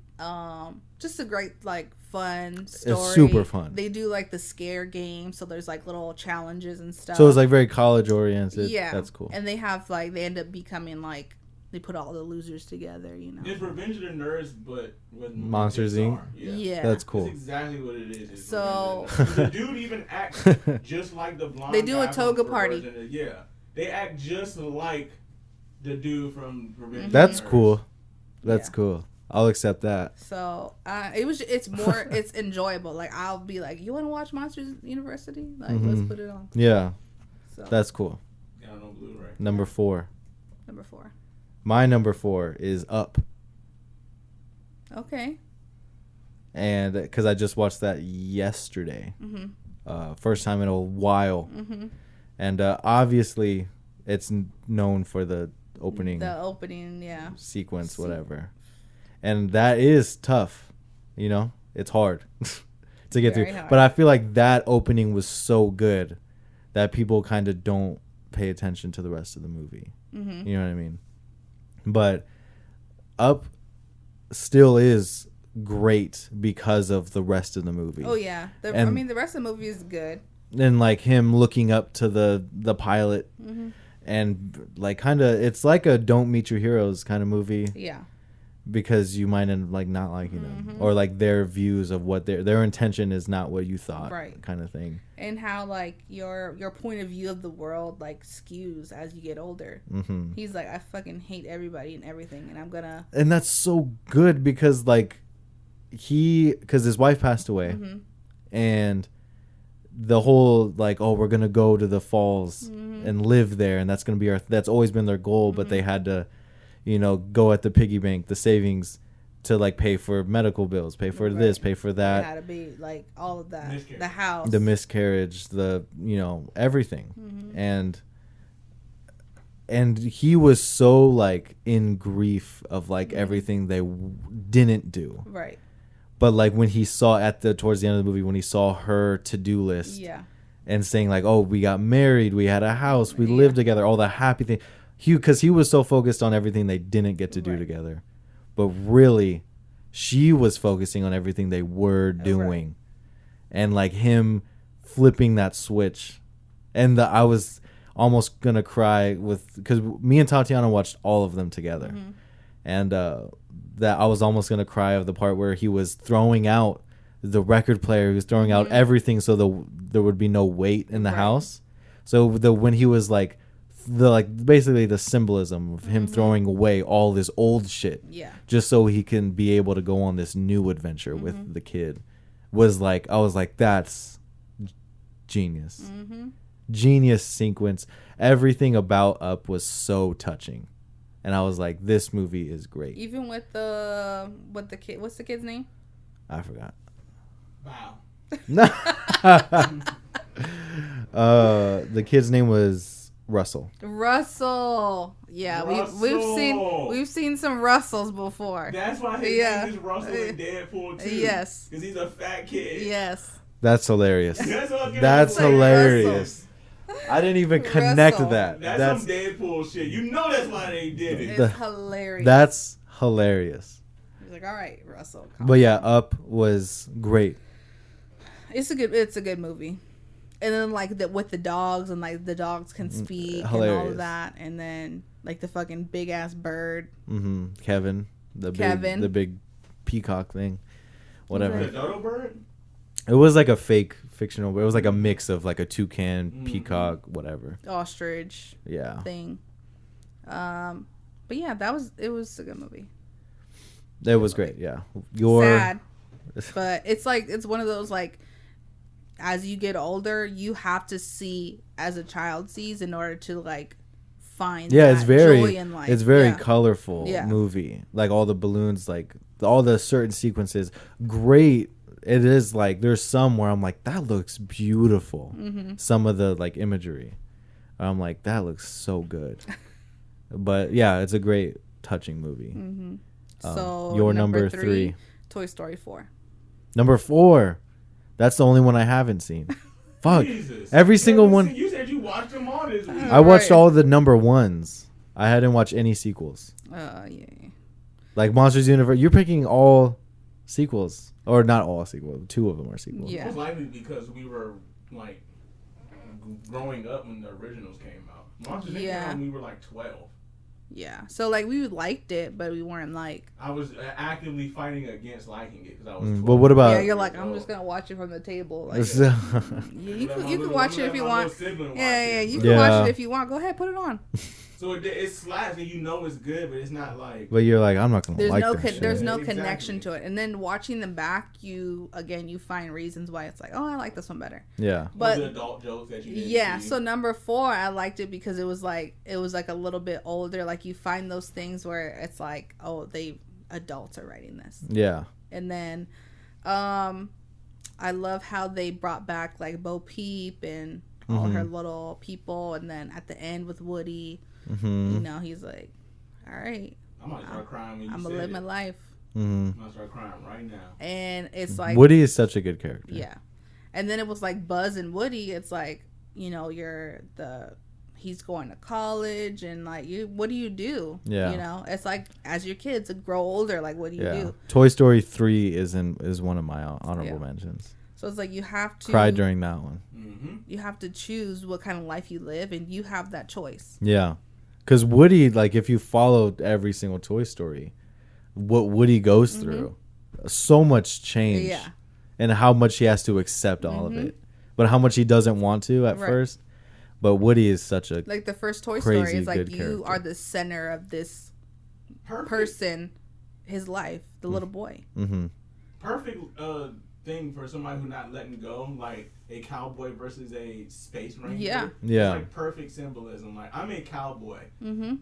just a great like fun story. It's super fun. They do like the scare game, so there's like little challenges and stuff. So it's like very college oriented. Yeah, that's cool. And they have like they end up becoming like they put all the losers together. You know, it's Revenge of the Nerds, but with Monsters Inc. Yeah, that's cool. That's exactly what it is. So the dude even acts just like the blonde. They do a toga party. They act just like the dude from Revenge. Of That's the Nerds. cool. That's cool. I'll accept that. So it's enjoyable. Like I'll be like, you want to watch Monsters University? Like let's put it on. Yeah. So that's cool. Yeah, no Blu-ray. Number 4. My number 4 is Up. Okay. And because I just watched that yesterday, first time in a while, and obviously it's known for the opening sequence, whatever. And that is tough, it's hard to get Very through. hard. But I feel like that opening was so good that people kind of don't pay attention to the rest of the movie. Mm-hmm. You know what I mean? But Up still is great because of the rest of the movie. Oh yeah, the rest of the movie is good. And like him looking up to the pilot, and like kind of it's like a Don't Meet Your Heroes kind of movie. Yeah. Because you might end up like not liking them, or like their views of what their intention is not what you thought, right? Kind of thing. And how like your point of view of the world like skews as you get older. He's like, I fucking hate everybody and everything, and I'm gonna. And that's so good because like because his wife passed away, and the whole like, oh, we're gonna go to the falls and live there, and that's gonna be that's always been their goal, but they had to, go at the piggy bank, the savings, to like pay for medical bills, pay for this, pay for that. It had to be like all of that, the house, the miscarriage, the everything, and he was so like in grief of like everything they didn't do, right? But like when he saw towards the end of the movie, when he saw her to-do list, and saying like, oh, we got married, we had a house, we lived together, all the happy thing. Because he was so focused on everything they didn't get to do together. But really, she was focusing on everything they were doing. And like him flipping that switch. And I was almost going to cry because me and Tatiana watched all of them together. And that I was almost going to cry of the part where he was throwing out the record player. He was throwing out everything so there would be no weight in the house. So when he was like, basically the symbolism of him throwing away all this old shit, just so he can be able to go on this new adventure with the kid, was like, I was like, that's genius. Genius sequence. Everything about Up was so touching, and I was like, this movie is great. Even with the kid, what's the kid's name? I forgot. Wow. The kid's name was Russell. Yeah, we've seen some Russells before. That's why his name is Russell in Deadpool 2. Yes, because he's a fat kid. Yes, that's hilarious. That's hilarious. I didn't even connect that. That's some Deadpool shit. You know that's why they did it. It's hilarious. That's hilarious. He's like, all right, Russell. But yeah, Up was great. It's a good movie. And then like with the dogs, and like the dogs can speak and all of that, and then like the fucking big ass bird. Kevin, the big peacock thing, whatever. The dodo bird. It was like a fake fictional, but it was like a mix of like a toucan, peacock, whatever. Ostrich. Yeah. Thing. But yeah, it was a good movie. It was great. Yeah. Sad, but it's one of those like, as you get older, you have to see as a child sees in order to like find it's very joy in life. It's very colorful movie. Like all the balloons, like all the certain sequences, great. It is like there's some where I'm like, that looks beautiful. Some of the like imagery, I'm like, that looks so good. But yeah, it's a great touching movie. So your number 3, Toy Story 4. Number 4. That's the only one I haven't seen. Fuck. Jesus. Every single one. You said you watched them all this week. I watched all the number 1s. I hadn't watched any sequels. Yeah. Like Monsters Universe. You're picking all sequels. Or not all sequels. 2 of them are sequels. Yeah. Most likely because we were like growing up when the originals came out. Monsters Inc. came out when we were like 12. Yeah. So like we liked it, but we weren't like. I was actively fighting against liking it because I was. 12. But what about? Yeah, you're like, I'm just gonna watch it from the table. Like, you can watch it if you want. Yeah, you can watch it if you want. Go ahead, put it on. So it slaps and you know it's good, but it's not like. But you're like, I'm not gonna like that shit. There's no connection to it, and then watching them back, you find reasons why it's like, oh, I like this one better. Yeah. But the adult jokes that you didn't see. So number 4, I liked it because it was like a little bit older. Like you find those things where it's like, oh, adults are writing this. Yeah. And then, I love how they brought back like Bo Peep and all her little people, and then at the end with Woody. He's like, all right, I might start crying when you I'm gonna live my life. Mm-hmm. I'm gonna start crying right now. And it's like Woody is such a good character. Yeah. And then it was like Buzz and Woody. It's like, he's going to college and like what do you do? Yeah. It's like as your kids grow older, like what do you do? Toy Story 3 is one of my honorable mentions. So it's like you have to cried during that one. Mm-hmm. You have to choose what kind of life you live, and you have that choice. Yeah. Because Woody, like if you followed every single Toy Story, what Woody goes through, so much change. Yeah. And how much he has to accept all of it. But how much he doesn't want to at first. But Woody is such a like the first Toy crazy Story is like good you character. are the center of this person, his life, the little boy. Mm-hmm. Perfect thing for somebody who's not letting go, like a cowboy versus a space ranger. Yeah. Yeah. It's like perfect symbolism. Like I'm a cowboy. Mm-hmm.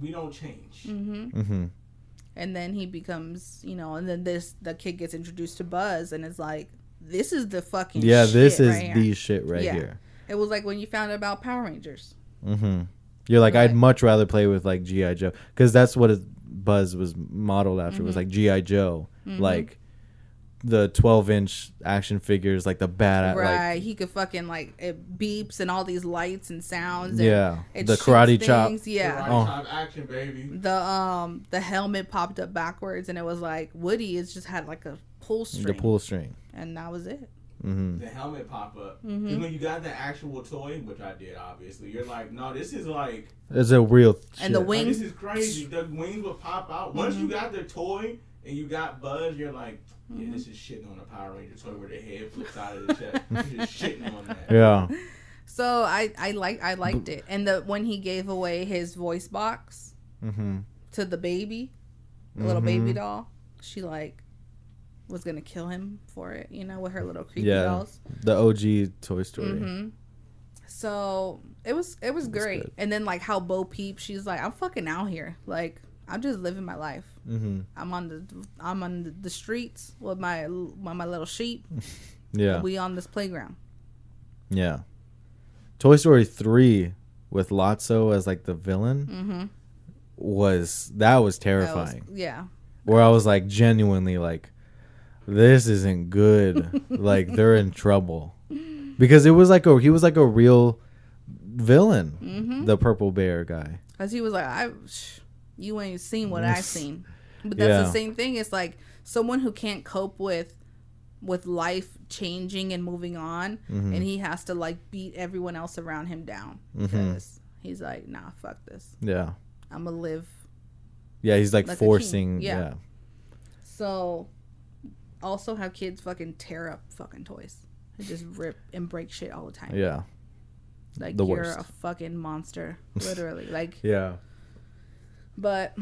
We don't change. Mm-hmm. Mm-hmm. And then he becomes, and then the kid gets introduced to Buzz, and it's like, this is the fucking shit this is right the here. shit right here. It was like when you found out about Power Rangers. Mm-hmm. You're like, Right. I'd much rather play with like G.I. Joe. Because that's what Buzz was modeled after. It was like G.I. Joe. Like the 12-inch action figures, like the bad. Right. Like, He could fucking like, it beeps and all these lights and sounds. And yeah. it The shoots karate chop. things. Yeah. Karate chop action, baby. The helmet popped up backwards, and it was like Woody is just had like a pull string. The pull string. And that was it. Mm-hmm. The helmet pop up. And when you got the actual toy, which I did obviously, you're like, no, this is like, It's a real And the shit. wings. this is crazy. The wings would pop out. Once you got the toy and you got Buzz, you're like, yeah, this is shitting on a Power Ranger toy where the head flips out of the chest. You're just shitting on that. Yeah. So I liked it. And when he gave away his voice box Mm-hmm. to the baby, the little baby doll, she like was gonna kill him for it, with her little creepy dolls. The OG Toy Story. Mm-hmm. So it was great. good. And then like how Bo Peep, she's like, I'm fucking out here, like I'm just living my life. Mm-hmm. I'm on the streets with my little sheep. Yeah. We on this playground. Yeah. Toy Story 3 with Lotso as like the villain was terrifying. Where I was like genuinely like, this isn't good. Like they're in trouble. Because he was like a real villain, the purple bear guy. Cause he was like, you ain't seen what I've seen. But that's the same thing. It's like someone who can't cope with life changing and moving on, and he has to like beat everyone else around him down because he's like, nah, fuck this. Yeah. I'm gonna live. Yeah, he's like Like a forcing. king. Yeah. Yeah. So, also have kids fucking tear up fucking toys. They just rip and break shit all the time. Yeah. Like The you're worst. a fucking monster, literally. Like, Yeah. but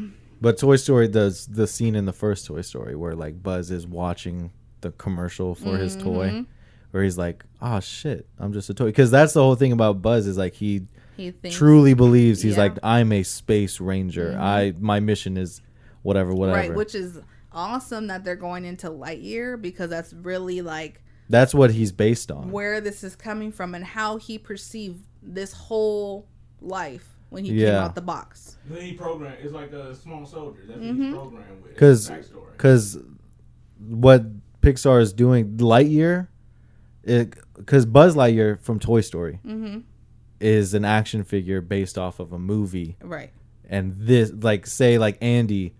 Toy Story does the scene in the first Toy Story where like Buzz is watching the commercial for his toy, where he's like, "Oh shit, I'm just a toy." Because that's the whole thing about Buzz is like he thinks truly believes he's Yeah. like, "I'm a space ranger. My mission is whatever." right, which is awesome that they're going into Lightyear because that's really like That's what he's based on. where this is coming from and how he perceived this whole life when he came Yeah. out the box. Then he programmed. It's like a small soldier. That's what he's programmed with. Because Backstory. what Pixar is doing, Lightyear, because Buzz Lightyear from Toy Story is an action figure based off of a movie. Right. And this, like, say, like Andy,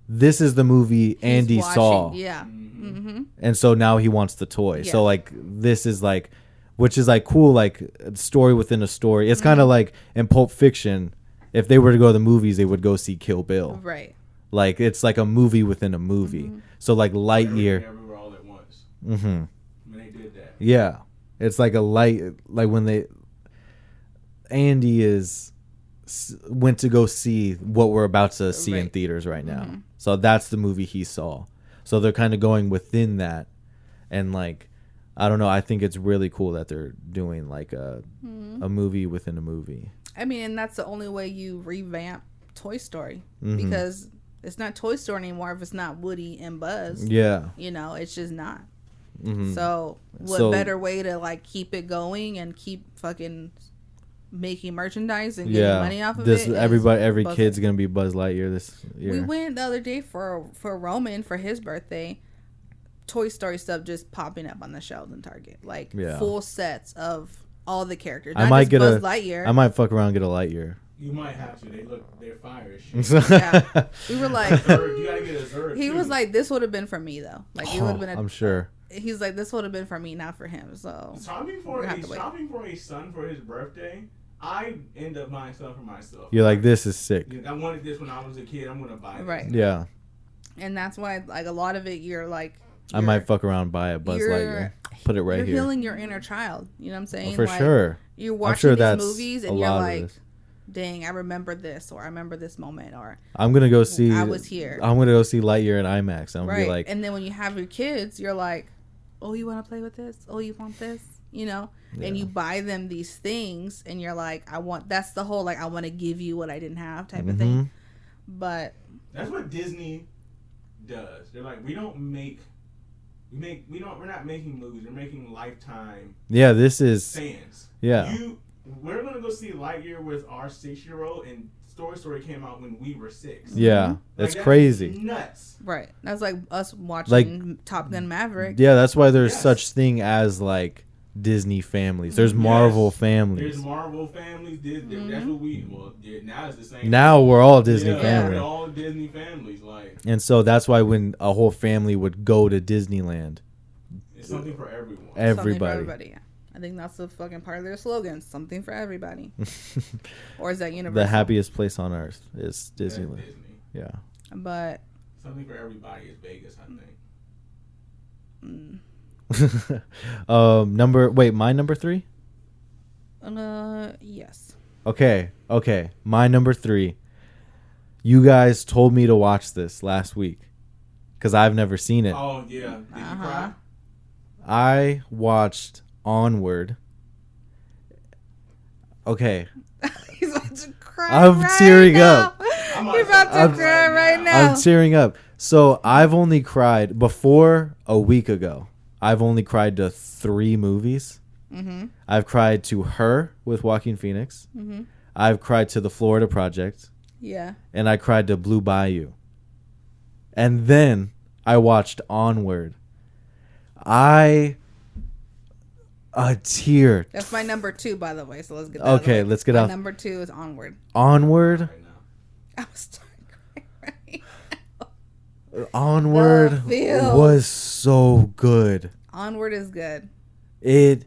this is the movie Andy saw. Yeah. And so now he wants the toy. Yeah. So, like, this is like, which is like cool, like, a story within a story. It's kind of like in Pulp Fiction, if they were to go to the movies, they would go see Kill Bill. Right. Like, it's like a movie within a movie. So, like, Lightyear. Everywhere all at once. Mm-hmm. When they did that. Yeah. It's like like when Andy went to go see what we're about to see in Right. theaters right now. So that's the movie he saw. So they're kind of going within that. And like, I don't know. I think it's really cool that they're doing like a movie within a movie. I mean, and that's the only way you revamp Toy Story because it's not Toy Story anymore if it's not Woody and Buzz. Yeah. It's just not. Mm-hmm. So what So- better way to like keep it going and keep fucking making merchandise and getting money off of this it. Every kid's gonna be Buzz Lightyear this year. We went the other day for Roman for his birthday. Toy Story stuff just popping up on the shelves in Target, like full sets of all the characters. Not just Buzz Lightyear. I might fuck around and get a Lightyear. You might have to. They're fire as shit. Yeah. We were like, you gotta get a Zurg. He was like, this would have been for me though. Like it would have been. I'm sure. He's like, this would have been for me, not for him. So shopping for a son for his birthday. I end up buying stuff for myself. You're like, this is sick. I wanted this when I was a kid. I'm gonna buy it. Right. Yeah. And that's why, like, a lot of it, you're like. I might fuck around and buy a Buzz Lightyear. Put it right here. You're healing your inner child. You know what I'm saying? For sure. You're watching these movies and you're like, dang, I remember this, or I remember this moment, or I'm gonna go see. I was here. I'm gonna go see Lightyear in IMAX. I'm gonna be like, and then when you have your kids, you're like, oh, you want to play with this? Oh, you want this? You know, and you buy them these things, and you're like, I want. That's the whole like, I want to give you what I didn't have type of thing. But that's what Disney does. They're like, we're not making movies. We're making lifetime. Yeah, this is fans. Yeah. We're gonna go see Lightyear with our 6-year-old, and Toy Story came out when we were 6. Yeah, that's crazy. Nuts. Right. That's like us watching Top Gun Maverick. Yeah, that's why there's such thing as like Disney families. There's Marvel families. There's Marvel families. That's what now it's the same. Now we're all Disney families. We're all Disney families, like. And so that's why when a whole family would go to Disneyland, it's something for everyone. Everybody. Yeah. I think that's the fucking part of their slogan. Something for everybody. Or is that universal? The happiest place on earth is Disneyland. Disney. Yeah. But something for everybody is Vegas, I think. My number 3? Yes. Okay. My number 3. You guys told me to watch this last week because I've never seen it. Oh yeah. Did you cry? I watched Onward. Okay. He's about to cry. I'm tearing up. He's about to cry right now. I'm tearing up. So I've only cried before a week ago. I've only cried to 3 movies. Mm-hmm. I've cried to Her with Joaquin Phoenix. Mm-hmm. I've cried to The Florida Project. Yeah. And I cried to Blue Bayou. And then I watched Onward. A tear. That's my number 2, by the way. So let's get that. Okay, let's get out. Number 2 is Onward. Onward. I was starting crying right now. Onward was so good. Onward is good. It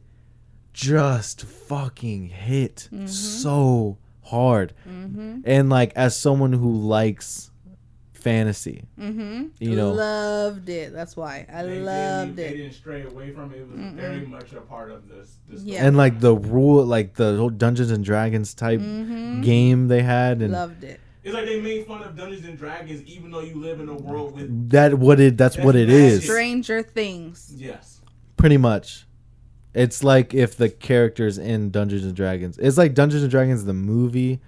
just fucking hit so hard. Mm-hmm. And like as someone who likes fantasy, you know, loved it. That's why I loved it. They didn't stray away from it. It was very much a part of this. Yeah. And like the rule, like the whole Dungeons and Dragons type game they had, and loved it. It's like they made fun of Dungeons and Dragons, even though you live in a world with that's what it is. Stranger Things. Yes. Pretty much. It's like if the characters in Dungeons and Dragons, it's like Dungeons and Dragons the movie.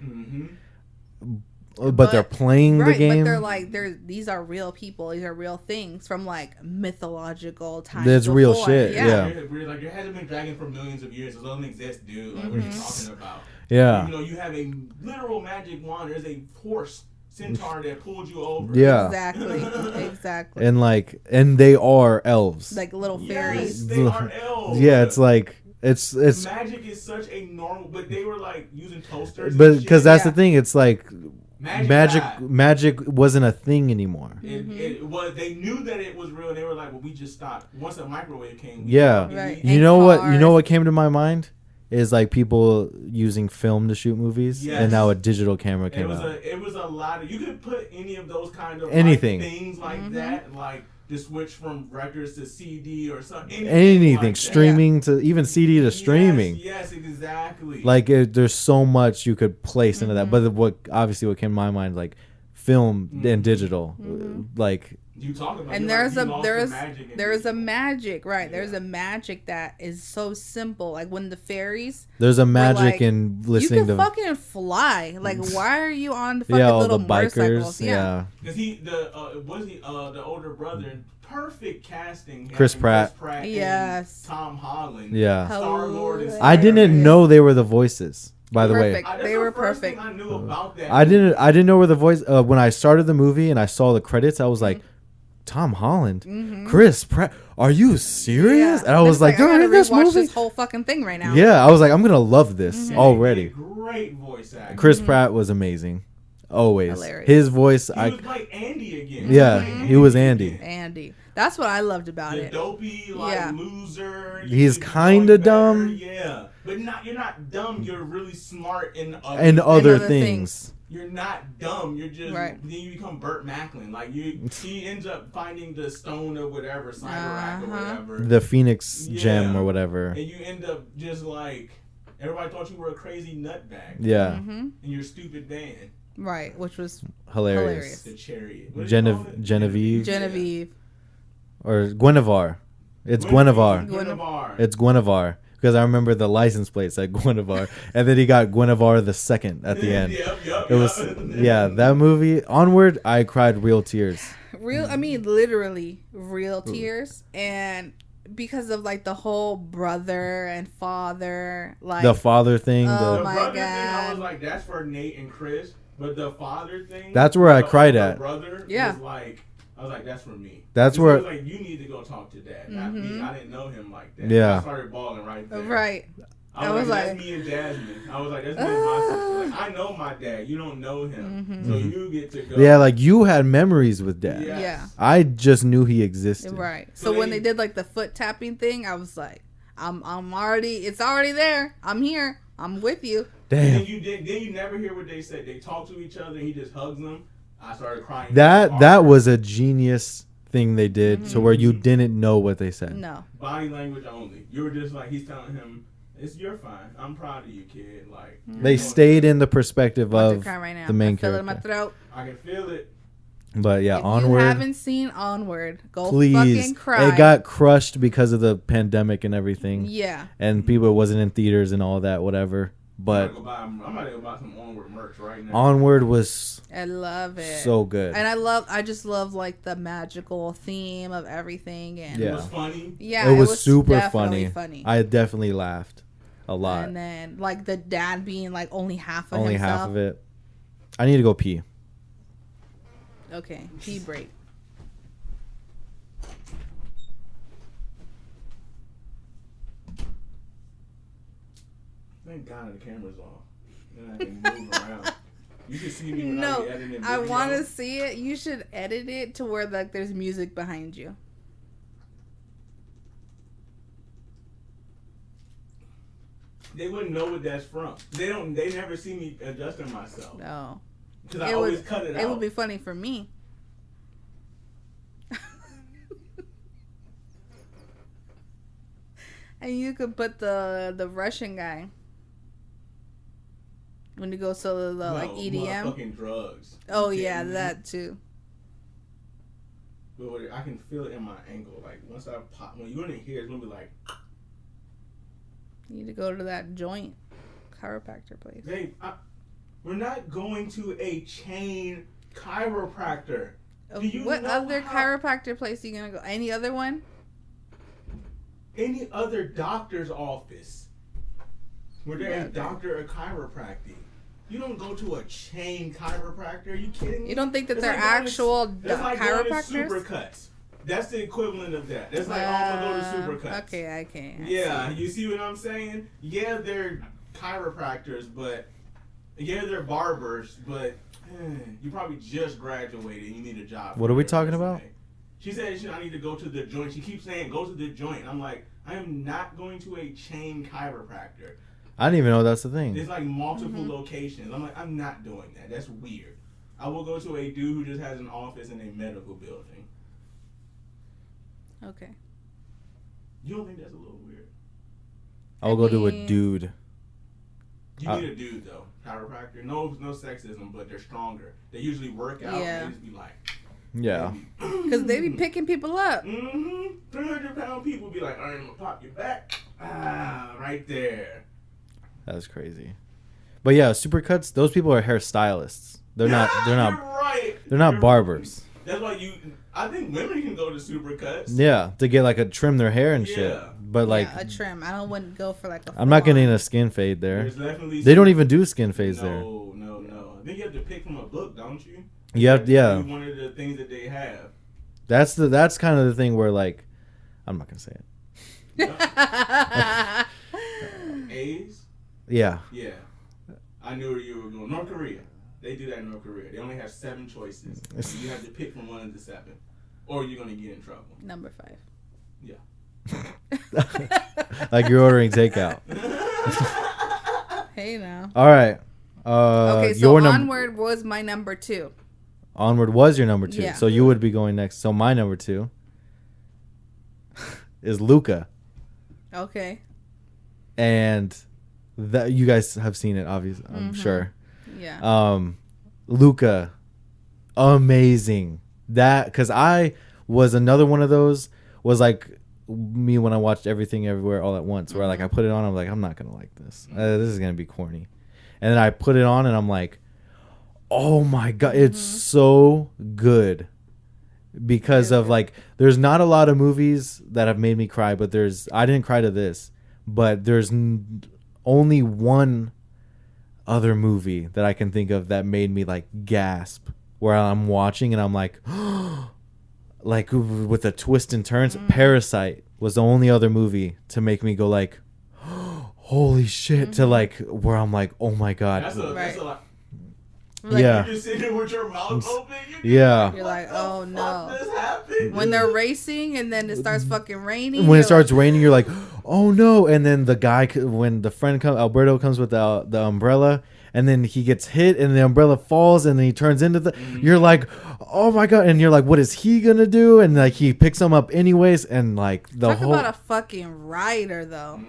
But they're playing the game. But these are real people. These are real things from like mythological times. There's real shit. Yeah. Like there hasn't been dragons for millions of years. It doesn't exist, dude. Like what are you talking about? Yeah. You know, you have a literal magic wand. There's a horse centaur that pulled you over. Yeah. Exactly. And they are elves. Like little fairies. Yes, they are elves. Yeah, it's like it's magic is such a normal, but they were like using toasters. But because that's the thing, it's like magic wasn't a thing anymore. It was. They knew that it was real. They were like, well, we just stopped once the microwave came. Right. You know what came to my mind is like people using film to shoot movies, and now a digital camera came out. It was a lot of. You could put any of those kind of anything things like that, like to switch from records to CD or something. Anything like streaming to even CD to streaming. Yes, exactly. Like there's so much you could place into that, but what came to my mind like film and digital, like. You talk about and there's a magic, right? There's a magic that is so simple. Like when the fairies, there's a magic in listening to. You can fucking fly. Like why are you on the fucking little the motorcycles? bikers? Yeah. Because the older brother. Perfect casting. Chris Pratt. Yes. Tom Holland. Yeah. Star-Lord. I didn't know they were the voices. By the way, Perfect. They were perfect. I knew about that. I didn't know where the voice when I started the movie and I saw the credits. I was like, Tom Holland, Chris Pratt. Are you serious? Yeah. And I was like, I gotta during this rewatch movie, this whole fucking thing right now. yeah, I was like, I'm gonna love this And already. he did great voice acting. Chris Pratt was amazing, always. Hilarious. His voice, He was like Andy again. Yeah, Like he was again. Andy. That's what I loved about The it. dopey, loser. He's you kinda know better, dumb. Yeah, but you're not dumb. You're really smart in other and other other things. You're not dumb. You're just Right. then you become Burt Macklin. Like he ends up finding the stone or whatever, cyber or whatever, The Phoenix gem Yeah. or whatever. and you end up just like everybody thought you were a crazy nutbag. Yeah, And your stupid band, Right, which was hilarious. the chariot. What do you call it? Genevieve Genevieve. or Guinevere. It's Guinevere. Guinevere. It's Guinevere because I remember the license plate said Guinevere, and then he got Guinevere the second at the end. Yep, It was that movie. Onward, I cried real tears. Literally real tears, and because of like the whole brother and father, like The father thing. Oh The my brother thing, I God. was like, that's for Nate and Chris. But the father thing, That's where I the cried older at. Brother Yeah. was like, I was like, that's for me. That's So where- I was like, you need to go talk to dad, not me. I didn't know him like that. Yeah. I started bawling right there. right. I was like, that's me and Jasmine. I was like, that's me and my sister. Like, I know my dad. You don't know him, so you get to go. Yeah, like you had memories with Dad. Yes. Yeah. I just knew he existed. Right. So So when they- they did like the foot tapping thing, I was like, I'm already, it's already there. I'm here. I'm with you. And Damn. then you never hear what they say. They talk to each other. And he just hugs them. I started crying. That was a genius thing they did, to where you didn't know what they said. No. body language only. You were just like, he's telling him, you're fine. I'm proud of you, kid. Like They stayed in the perspective I'm about to of cry right now. the main I feel it in my character. throat. I can feel it. But yeah, If Onward. you haven't seen Onward, go Please, fucking cry. it got crushed because of the pandemic and everything, yeah. and people it wasn't in theaters and all that, whatever. But I'm about to go buy some Onward merch right now. Onward was I love it. so good. And I just love like the magical theme of everything, and Yeah. It was funny. yeah, it was super definitely funny. I definitely laughed a lot. And then like the dad being like only half of Only himself. half of it. I need to go pee. Okay, pee break. Thank God the camera's off. Then I can move around. You should see me when I No, be editing I want to videos. see it. You should edit it to where like there's music behind you. They wouldn't know what that's from. They never see me adjusting myself. No, Because I always cut it out. it would be funny for me. And you could put the Russian guy when you go to the like EDM. Fucking drugs. Oh You yeah, kidding me? that too. But I can feel it in my ankle. Like once I pop, when you're in here, it's gonna be like, You need to go to that joint chiropractor place. babe, we're not going to a chain chiropractor. Do you What know other how- chiropractor place are you gonna go? Any other one? Any other doctor's office where they're Yeah, a okay. doctor of chiropractic. You don't go to a chain chiropractor. Are you kidding me? You don't think that It's they're like going to- actual That's like going to chiropractors? Supercuts. That's the equivalent of that. That's like, oh, I'm going to go to Supercuts. Okay, I can't. Yeah, you see what I'm saying? Yeah, they're chiropractors, but yeah, they're barbers, but you probably just graduated and you need a job. What for are we your talking resume. about? She said I need to go to the joint. She keeps saying go to the joint. And I'm like, I am not going to a chain chiropractor. I didn't even know that's the thing. There's like multiple locations. I'm like, I'm not doing that. That's weird. I will go to a dude who just has an office in a medical building. Okay. You don't think that's a little weird? I'll go to a mean- dude. You need a dude though, chiropractor. No sexism, but they're stronger. They usually work out. Yeah. And they just be like, Yeah. Because they be picking people up. 300-pound people be like, I'm gonna pop your back. Ah, right there. That's crazy. But yeah, Supercuts, those people are hairstylists. They're not You're right. they're not You're- barbers. That's why I think women can go to supercuts. Yeah, to get like a trim their hair and shit. Yeah. But like, a trim. I wouldn't go for like a. I'm not getting full-on. a skin fade there. There's definitely They don't even do skin fades there. No. I think you have to pick from a book, don't you? Yeah. One of the things that they have. That's kind of the thing where like, I'm not gonna say it. A's? Yeah. Yeah. I knew where you were going. North Korea. They do that in North Korea. They only have 7 choices. You have to pick from 1 of the 7. Or you're going to get in trouble. Number 5. Yeah. Like you're ordering takeout. Hey now. All right. Okay, so Onward was my number 2. Onward was your number 2. Yeah. So you would be going next. So my number 2 is Luca. Okay. And that you guys have seen it, obviously, I'm sure. Yeah. Luca, amazing. That because I was another one of those was like me when I watched Everything Everywhere All at Once, where like I put it on, I'm like, I'm not gonna like this. This is gonna be corny. And then I put it on, and I'm like, oh my god, it's so good. Because of like, there's not a lot of movies that have made me cry, but I didn't cry to this, but there's only one other movie that I can think of that made me like gasp, where I'm watching and I'm like, like with the twists and turns. Parasite was the only other movie to make me go like, holy shit, to like where I'm like, oh my god. That's a lot. Like, yeah. You're just sitting there with your mouth open. Yeah. You're like, oh no. This happened? When they're racing and then it starts fucking raining. When it starts raining, you're like, oh no. And then the guy, when the friend comes, Alberto comes with the umbrella, and then he gets hit and the umbrella falls and then he turns into the, you're like, oh my god. And you're like, what is he gonna do? And like he picks him up anyways, and like the Talk whole about a fucking rider though.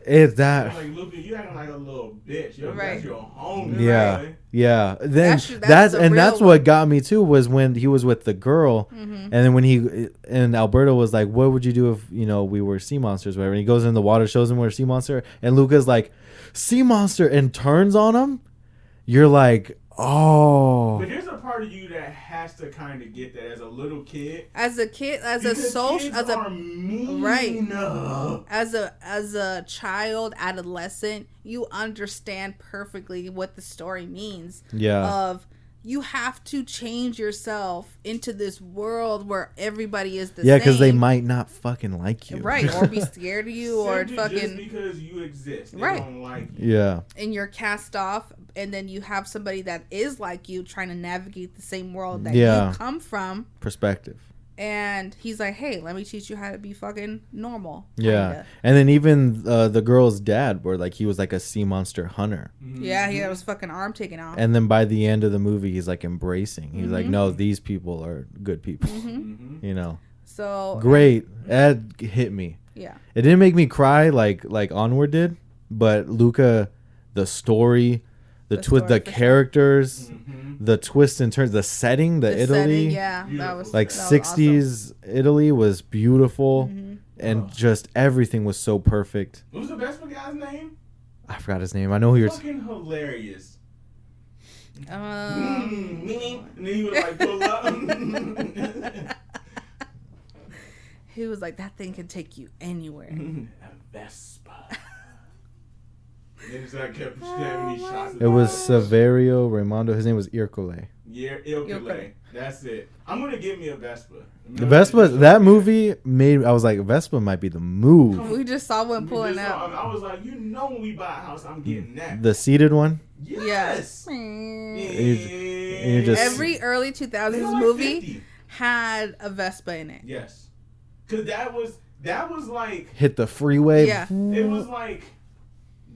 it's that. Like, look, you acting like a little bitch. You're Right. your home. Yeah. Right? Yeah, then That's a that's real what got me too, was when he was with the girl, Mm-hmm. and then when and Alberto was like, "What would you do if we were sea monsters?" Whatever. And he goes in the water, shows him we're a sea monster, and Luca's like, "Sea monster," and turns on him. You're like, oh. But there's a part of you that has to kind of get that as a little kid. As a kid, as a Because social, kids as a are mean. right. as a child, adolescent, you understand perfectly what the story means. Yeah. Of you have to change yourself into this world where everybody is the Yeah, same. because they might not fucking like you. Right, or be scared of you, or Simply fucking just because you exist, they Right. don't like you. Yeah. and you're cast off, and then you have somebody that is like you trying to navigate the same world that Yeah. you come from, Perspective. and he's like, hey, let me teach you how to be fucking normal. Yeah. Kinda. And then even the girl's dad, where like he was like a sea monster hunter. Yeah, he had his fucking arm taken off. And then by the end of the movie, he's like embracing. He's Mm-hmm. like, no, these people are good people. So Great. That hit me. yeah. It didn't make me cry like Onward did, but Luca, the story, the story, the for sure. characters, the twists and turns, the setting, the Italy, setting, yeah, that was like that was 60s Italy was beautiful, and just everything was so perfect. What was the best guy's name? I forgot his name. I know who you're. Fucking hilarious. awesome. And then he would like pull up. He was like, that thing can take you anywhere. A Vespa. And then so I kept stabbing these shots. It was Saverio Raimondo. His name was Ercole. Yeah, Ilkele. That's it. I'm gonna give me a Vespa. The Vespa, that movie made. I was like, Vespa might be the move. We just saw one pulling out. I was like, when we buy a house, I'm getting that. The seated one. Yes. And you just Every early 2000s They're like movie 50. had a Vespa in it. Yes. Cause that was like hit the freeway. Yeah. it was like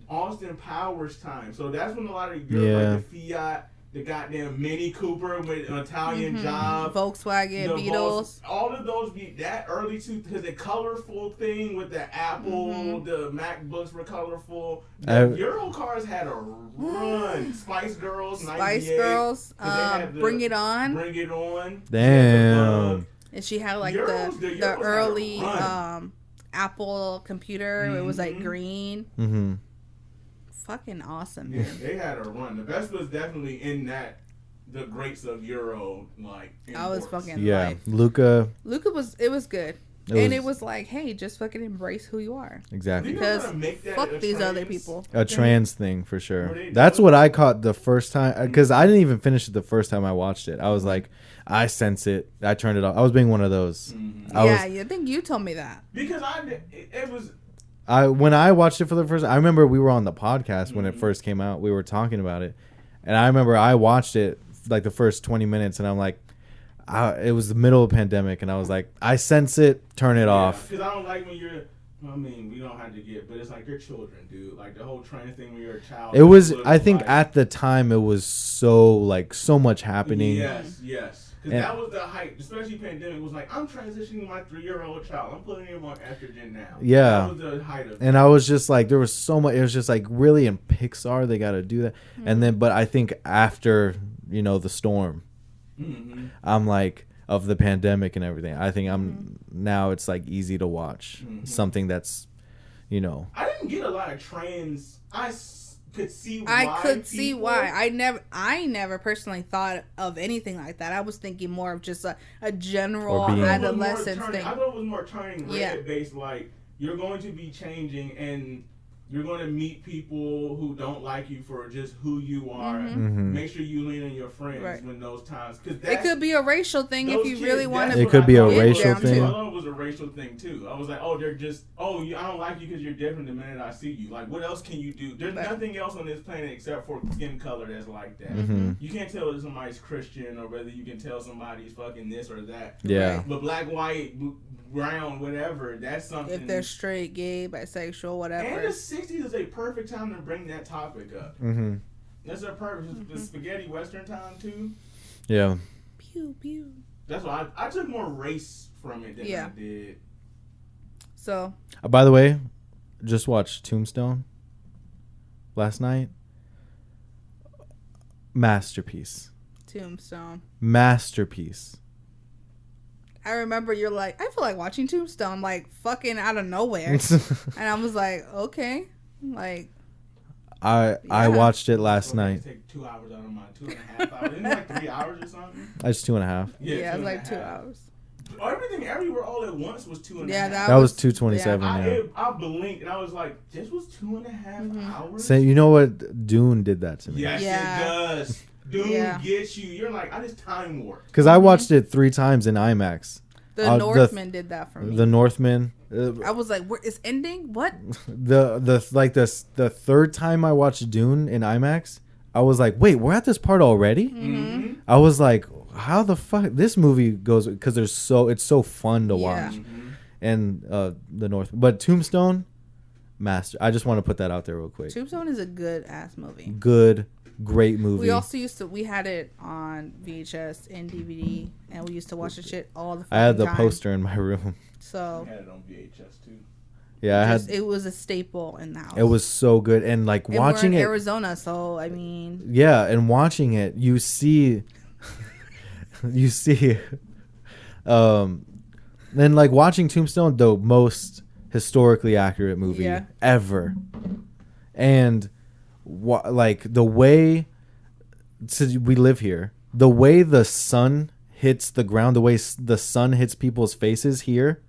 Austin Powers time. So that's when a lot of girls like the Fiat, the goddamn Mini Cooper with an Italian job, Volkswagen, the Beetles. all of those be that early too, because the colorful thing with the Apple, the MacBooks were colorful. The Euro cars had a run. Spice Girls, Spice 98, Girls, 'cause they had the Bring It On. Bring It On. Damn. And she had like Euros, the the Euros had a early run. Apple computer. It was like green. Mm-hmm. Fucking awesome, Yeah, man. they had a run. The Vespa was definitely in that the greats of Euro, like. I was imports. fucking Yeah, Luca. It was good. It was like, hey, just fucking embrace who you are. Exactly. Because fuck these other people. A trans thing for sure. That's what I caught the first time, because I didn't even finish it the first time I watched it. I was like, I sense it. I turned it off. I was being one of those. I think you told me that. Because it was. When I watched it for the first, I remember we were on the podcast when it first came out. We were talking about it, and I remember I watched it like the first 20 minutes, and I'm like, it was the middle of the pandemic, and I was like, I sense it, turn it off. Because I don't like when you're, I mean, we don't have to get, but it's like you're children, dude. Like the whole trans thing when you're a child. It was, I think at the time, it was so much happening. Yes. Because that was the hype, especially pandemic, was like, I'm transitioning my 3-year-old child. I'm putting him on estrogen now. Yeah. That was the height of it. And I was just like, there was so much, it was just like, really in Pixar, they got to do that. And then, but I think after, the storm, I'm like, of the pandemic and everything, I think now it's like easy to watch something that's, I didn't get a lot of trans. I could see why. I never personally thought of anything like that. I was thinking more of just a general Or being- adolescence thing. I thought it was more turning red based, like you're going to be changing and you're going to meet people who don't like you for just who you are. Make sure you lean on your friends when those times. Cause it could be a racial thing if you really want to. It could be a racial thing. I thought it was a racial thing too. I was like, they're just, I don't like you because you're different the minute I see you. Like, what else can you do? There's nothing else on this planet except for skin color that's like that. You can't tell whether somebody's Christian or whether you can tell somebody's fucking this or that. Yeah. But black, white, brown, whatever, that's something. If they're straight, gay, bisexual, whatever. And the 60s is a perfect time to bring that topic up. That's a perfect. The spaghetti western time too. Yeah. Pew pew. That's why I took more race from it than I did. So. By the way, just watched Tombstone last night. Masterpiece. Masterpiece. I remember you're like, I feel like watching Tombstone, like fucking out of nowhere, and I was like, okay, like. I watched it last night. Take 2 hours out of my 2.5 hours. Isn't it like 3 hours or something? It's 2.5. Yeah, it was like 2 hours. Everything everywhere all at once was 2.5. Yeah, that was 2:27. Yeah. I blinked and I was like, this was 2.5 hours. So you know what? Dune did that to me. Yes, it does. Dune gets you. You're like, I just time warped. Because I watched it 3 times in IMAX. The Northman did that for me. The Northman. I was like, "Where is ending? What?" The third time I watched Dune in IMAX, I was like, "Wait, we're at this part already?" I was like, "How the fuck this movie goes?" Because it's so fun to watch. And the North, but Tombstone, master. I just want to put that out there real quick. Tombstone is a good ass movie. Great movie. We also we had it on VHS and DVD, and we used to watch the shit all the time. I had the poster in my room. So I had it on VHS too. Yeah, it was a staple in the house. It was so good, and like watching we're in it, Arizona, so I mean, yeah, and watching it, you see, then like watching Tombstone, the most historically accurate movie ever, and like the way we live here, the way the sun hits the ground, the way the sun hits people's faces here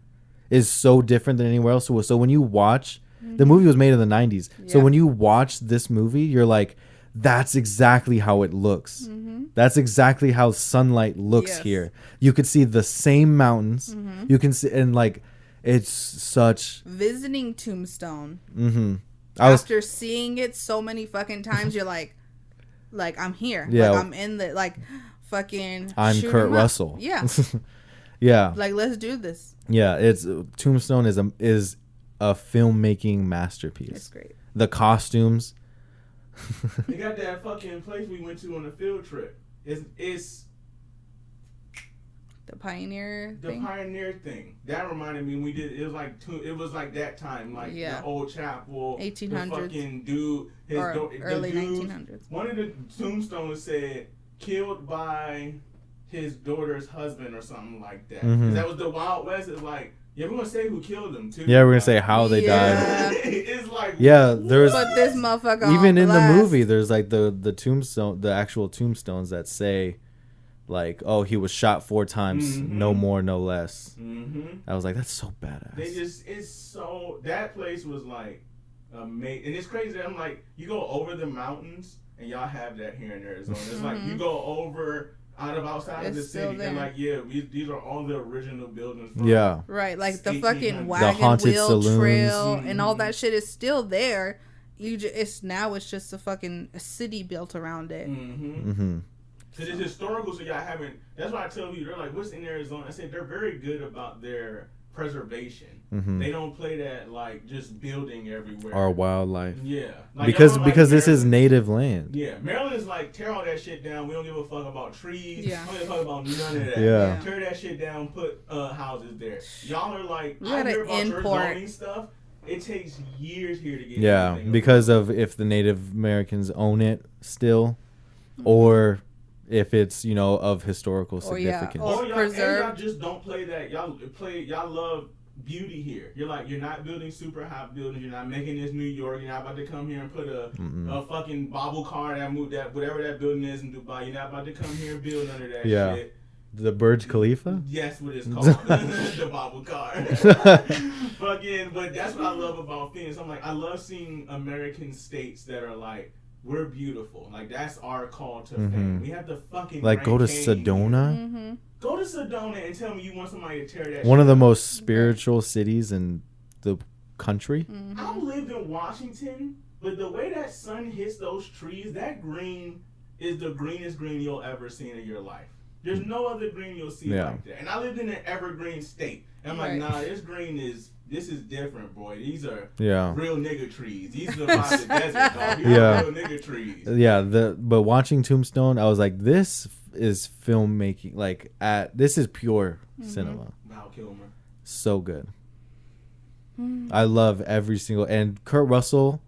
is so different than anywhere else. So when you watch, the movie was made in the 90s. So when you watch this movie, you're like, that's exactly how it looks. That's exactly how sunlight looks here. You could see the same mountains. You can see, and like, it's such visiting Tombstone. After seeing it so many fucking times, you're like I'm here. Yeah. Like I'm in the fucking. I'm Kurt Russell. Yeah. Yeah. Like, let's do this. Yeah, it's Tombstone is a filmmaking masterpiece. It's great. The costumes. They got that fucking place we went to on a field trip. It's the Pioneer thing. The Pioneer thing. That reminded me when we did. It was like that time, like the old chapel, 1800s. The fucking dude, early 1900s. One of the tombstones said killed by his daughter's husband or something like that. That was the Wild West. It's like, yeah, we're gonna say who killed him too. Yeah, we're gonna say how they died. It's like like, Yeah, there's But this motherfucker even on in the blast. movie, there's like the tombstone, the actual tombstones that say, like, oh, he was shot 4 times, no more, no less. I was like, that's so badass. It's so, that place was like amazing. And it's crazy that I'm like, you go over the mountains, and y'all have that here in Arizona. It's like, you go over outside of the city, and like, these are all the original buildings from right, like the 1800s. fucking The wagon haunted wheel saloons. trail and all that shit is still there. It's just a fucking city built around it. So it's historical, so y'all haven't. That's why I tell you, they're like, what's in Arizona? I said they're very good about their preservation. They don't play that like just building everywhere. Our wildlife. Yeah, like, because this is native land. Yeah, Maryland's like, tear all that shit down. We don't give a fuck about trees. Yeah. We don't give a fuck about none of that. Yeah. Tear that shit down. Put houses there. Y'all are like, We I gotta hear about your import zoning stuff. It takes years here to get. Yeah, anything because of if the Native Americans own it still, or if it's of historical significance. or y'all, preserved. and y'all just don't play that. Y'all love beauty here. You're like, you're not building super high buildings. You're not making this New York. You're not about to come here and put a fucking bobble car that whatever that building is in Dubai. You're not about to come here and build none of that shit. The Burj Khalifa? Yes, what it's called. The bobble car. Fucking, but that's what I love about Phoenix. I'm like, I love seeing American states that are like, we're beautiful. Like, that's our call to fame. We have to fucking like go to Grand Canyon. Sedona. Go to Sedona and tell me you want somebody to tear that. One shit of the up. most spiritual cities in the country. I lived in Washington, but the way that sun hits those trees, that green is the greenest green you'll ever see in your life. There's no other green you'll see like that. And I lived in an evergreen state. And I'm like, nah, this is different, boy. These are real nigga trees. These are by the desert, dog. These are real nigga trees. Yeah, but watching Tombstone, I was like, this is filmmaking. Like, this is pure cinema. Val Kilmer. So good. I love every single, and Kurt Russell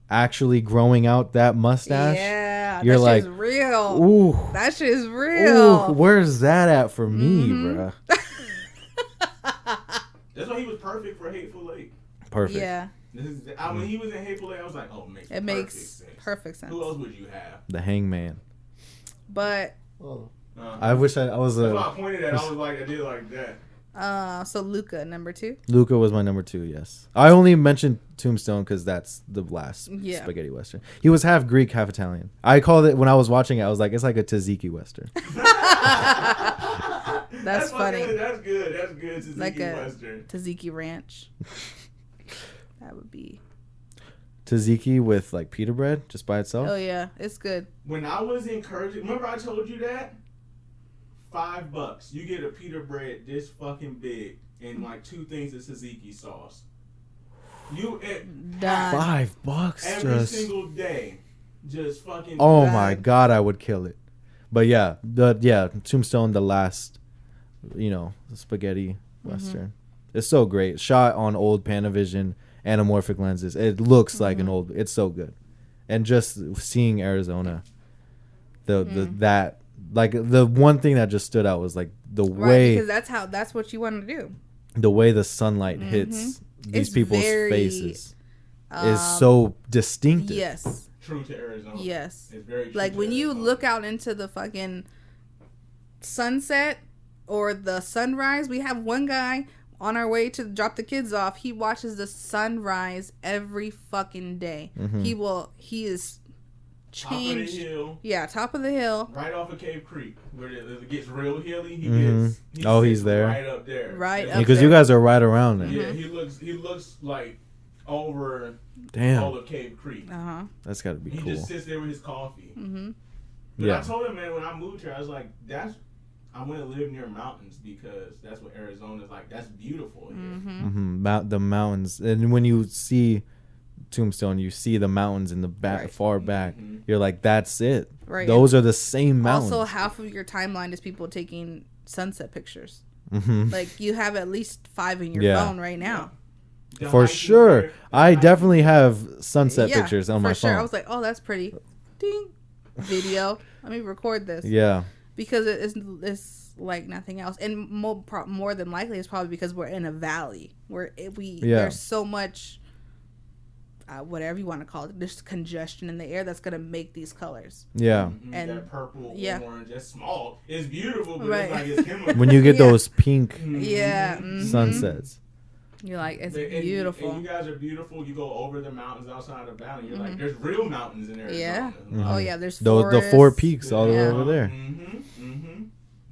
actually growing out that mustache. Yeah, you're that like, shit's real. Ooh, That shit is real. Ooh, where's that at for me, bruh? That's why he was perfect for Hateful Eight. Perfect. Yeah. When he was in Hateful Eight, I was like, oh, it makes perfect sense. Who else would you have? The Hangman. But I wish I was that's why I pointed at. I was like, I did like that. so Luca, number 2. Luca was my number 2. Yes, I only mentioned Tombstone because that's the last spaghetti western. He was half Greek, half Italian. I called it when I was watching it. I was like, it's like a tzatziki western. That's funny. That's good. That's good. Tzatziki Like a western. tzatziki ranch. That would be. Tzatziki with like pita bread just by itself. Oh yeah, it's good. When I was encouraging, remember I told you that? $5. You get a pita bread this fucking big and like 2 things of tzatziki sauce. Done. $5 every just single day. Just fucking. Oh my god, I would kill it. But yeah, Tombstone, the last, spaghetti western. It's so great. Shot on old Panavision anamorphic lenses. It looks like an old. It's so good, and just seeing Arizona, that like the one thing that just stood out was like the way because that's what you want to do. The way the sunlight hits these people's faces is so distinctive. Yes. True to Arizona. Yes. It's very true like to when you Arizona. look out into the fucking sunset or the sunrise. We have one guy on our way to drop the kids off. He watches the sunrise every fucking day. He is changed. Top of the hill. Yeah, top of the hill. Right off of Cave Creek, where it gets real hilly. He's sits there. Right up there. Right up Because there. you guys are right around there. Yeah, he looks like over all of Cave Creek. That's got to be He cool. just sits there with his coffee. But Yeah. I told him, man, when I moved here, I was like, I want to live near mountains because that's what Arizona's like. That's beautiful here. The mountains, and when you see Tombstone, you see the mountains in the back, far back. You're like, that's it. Right. Those are the same mountains. Also, half of your timeline is people taking sunset pictures. Like you have at least 5 in your phone right now. The For hiking sure. there, I definitely have sunset Yeah, pictures on for my sure. phone. I was like, oh, that's pretty. Ding. Video. Let me record this. Yeah. Because it's like nothing else, and more than likely it's probably because we're in a valley where there's so much whatever you want to call it, there's congestion in the air that's gonna make these colors. Yeah. And that purple, yeah. orange, that's small. It's beautiful, but Right. it's like it's chemical. When you get Yeah. those pink Yeah. sunsets. You're like, it's And beautiful. And you guys are beautiful. You go over the mountains outside of valley. You're like, there's real mountains in Arizona. Yeah. Mhm. Oh yeah, there's The 4 forests. peaks all the way over there.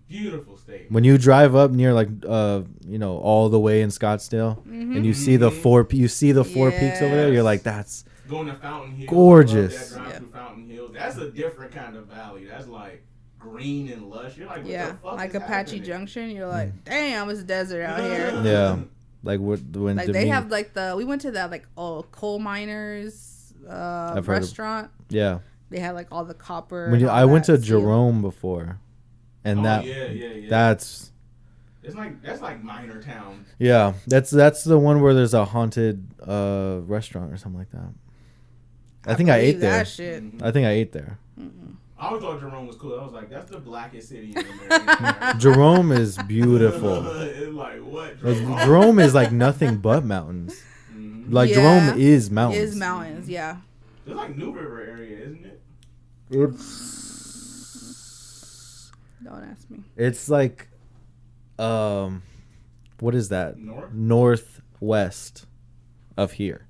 Beautiful state. When you drive up near like all the way in Scottsdale and you see the four peaks over there, you're like, that's Going to Fountain Hills. gorgeous. Drive through Fountain Hills. That's a different kind of valley. That's like green and lush. You're like, what the fuck like is Apache happening? Junction. You're like, damn, it's desert out here. Yeah. Like when Like they have like we went to that like coal miners restaurant. Yeah. They had like all the copper. I went to Jerome before, and that's that's like minor town. Yeah, that's the one where there's a haunted restaurant or something like that. I think I ate there. That shit. I think I ate there. I always thought Jerome was cool. I was like, that's the blackest city in America. Jerome is beautiful. It's like, what? Jerome is like nothing but mountains. Like Jerome is mountains. Yeah. It's like New River area, isn't it? Don't ask me. It's like, what is that? Northwest of here.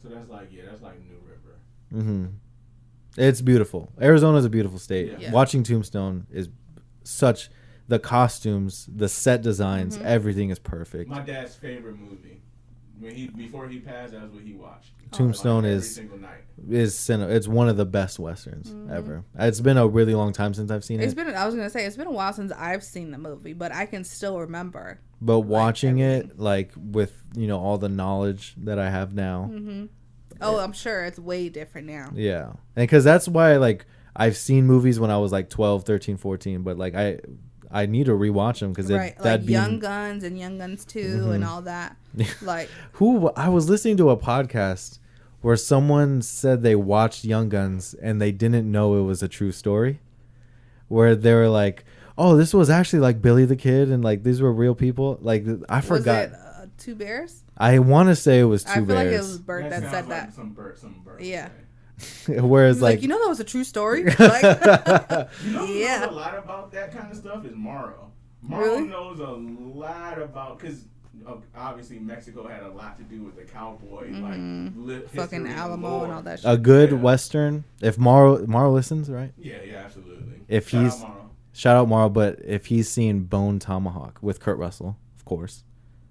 So that's like New River. Mm-hmm. It's beautiful. Arizona's a beautiful state. Yeah. Watching Tombstone is the costumes, the set designs, everything is perfect. My dad's favorite movie. Before he passed, that's what he watched. Tombstone every single night. It's one of the best westerns ever. It's been a really long time since I've seen it. I was gonna say it's been a while since I've seen the movie, but I can still remember. But watching it like with all the knowledge that I have now. Oh, I'm sure it's way different now. Yeah. And because that's why like I've seen movies when I was like 12, 13, 14, but like I need to rewatch them because like Young Guns and Young Guns 2 and all that. Like I was listening to a podcast where someone said they watched Young Guns and they didn't know it was a true story, where they were like, oh, this was actually like Billy the Kid and like these were real people. Like I forgot. Was it Two Bears? I want to say it was Two I feel Bears. like it was Bert that said like that. Some Bert. Yeah. Whereas like that was a true story. Like, You know who yeah. knows a lot about that kind of stuff is Morrow. Really? Knows a lot about, because obviously Mexico had a lot to do with the cowboy Fucking history Alamo and all that shit. a good Western. If Morrow listens, right? Yeah, absolutely. If Shout he's out Morrow. shout out Morrow, but if he's seen Bone Tomahawk with Kurt Russell, of course,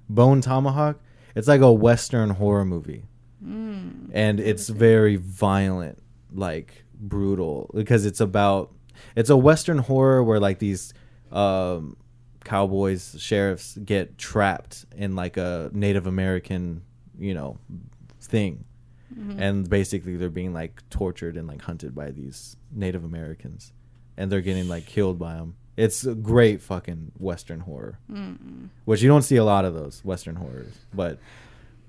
Bone Tomahawk, it's like a Western horror movie. And it's very violent, like brutal, because it's a Western horror where like these cowboys, sheriffs get trapped in like a Native American, thing. And basically they're being like tortured and like hunted by these Native Americans and they're getting like killed by them. It's a great fucking Western horror, which you don't see a lot of those Western horrors, but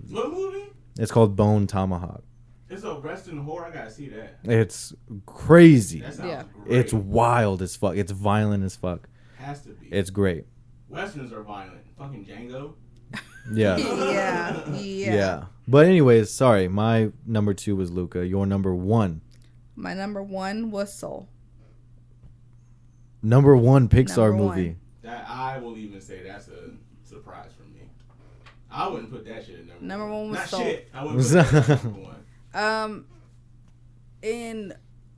What movie? it's called Bone Tomahawk. It's a Western horror. I gotta see that. It's crazy. That sounds Yeah. great. It's wild as fuck. It's violent as fuck. Has to be. It's great. Westerns are violent. Fucking Django. Yeah. Yeah. But anyways, sorry. My number 2 was Luca. Your number 1. My number 1 was Soul. Number 1 Pixar Number 1. movie. That I will even say that's a surprise for me. I wouldn't put that shit at Number 1 was Not Soul. shit. I wouldn't put that at number 1. And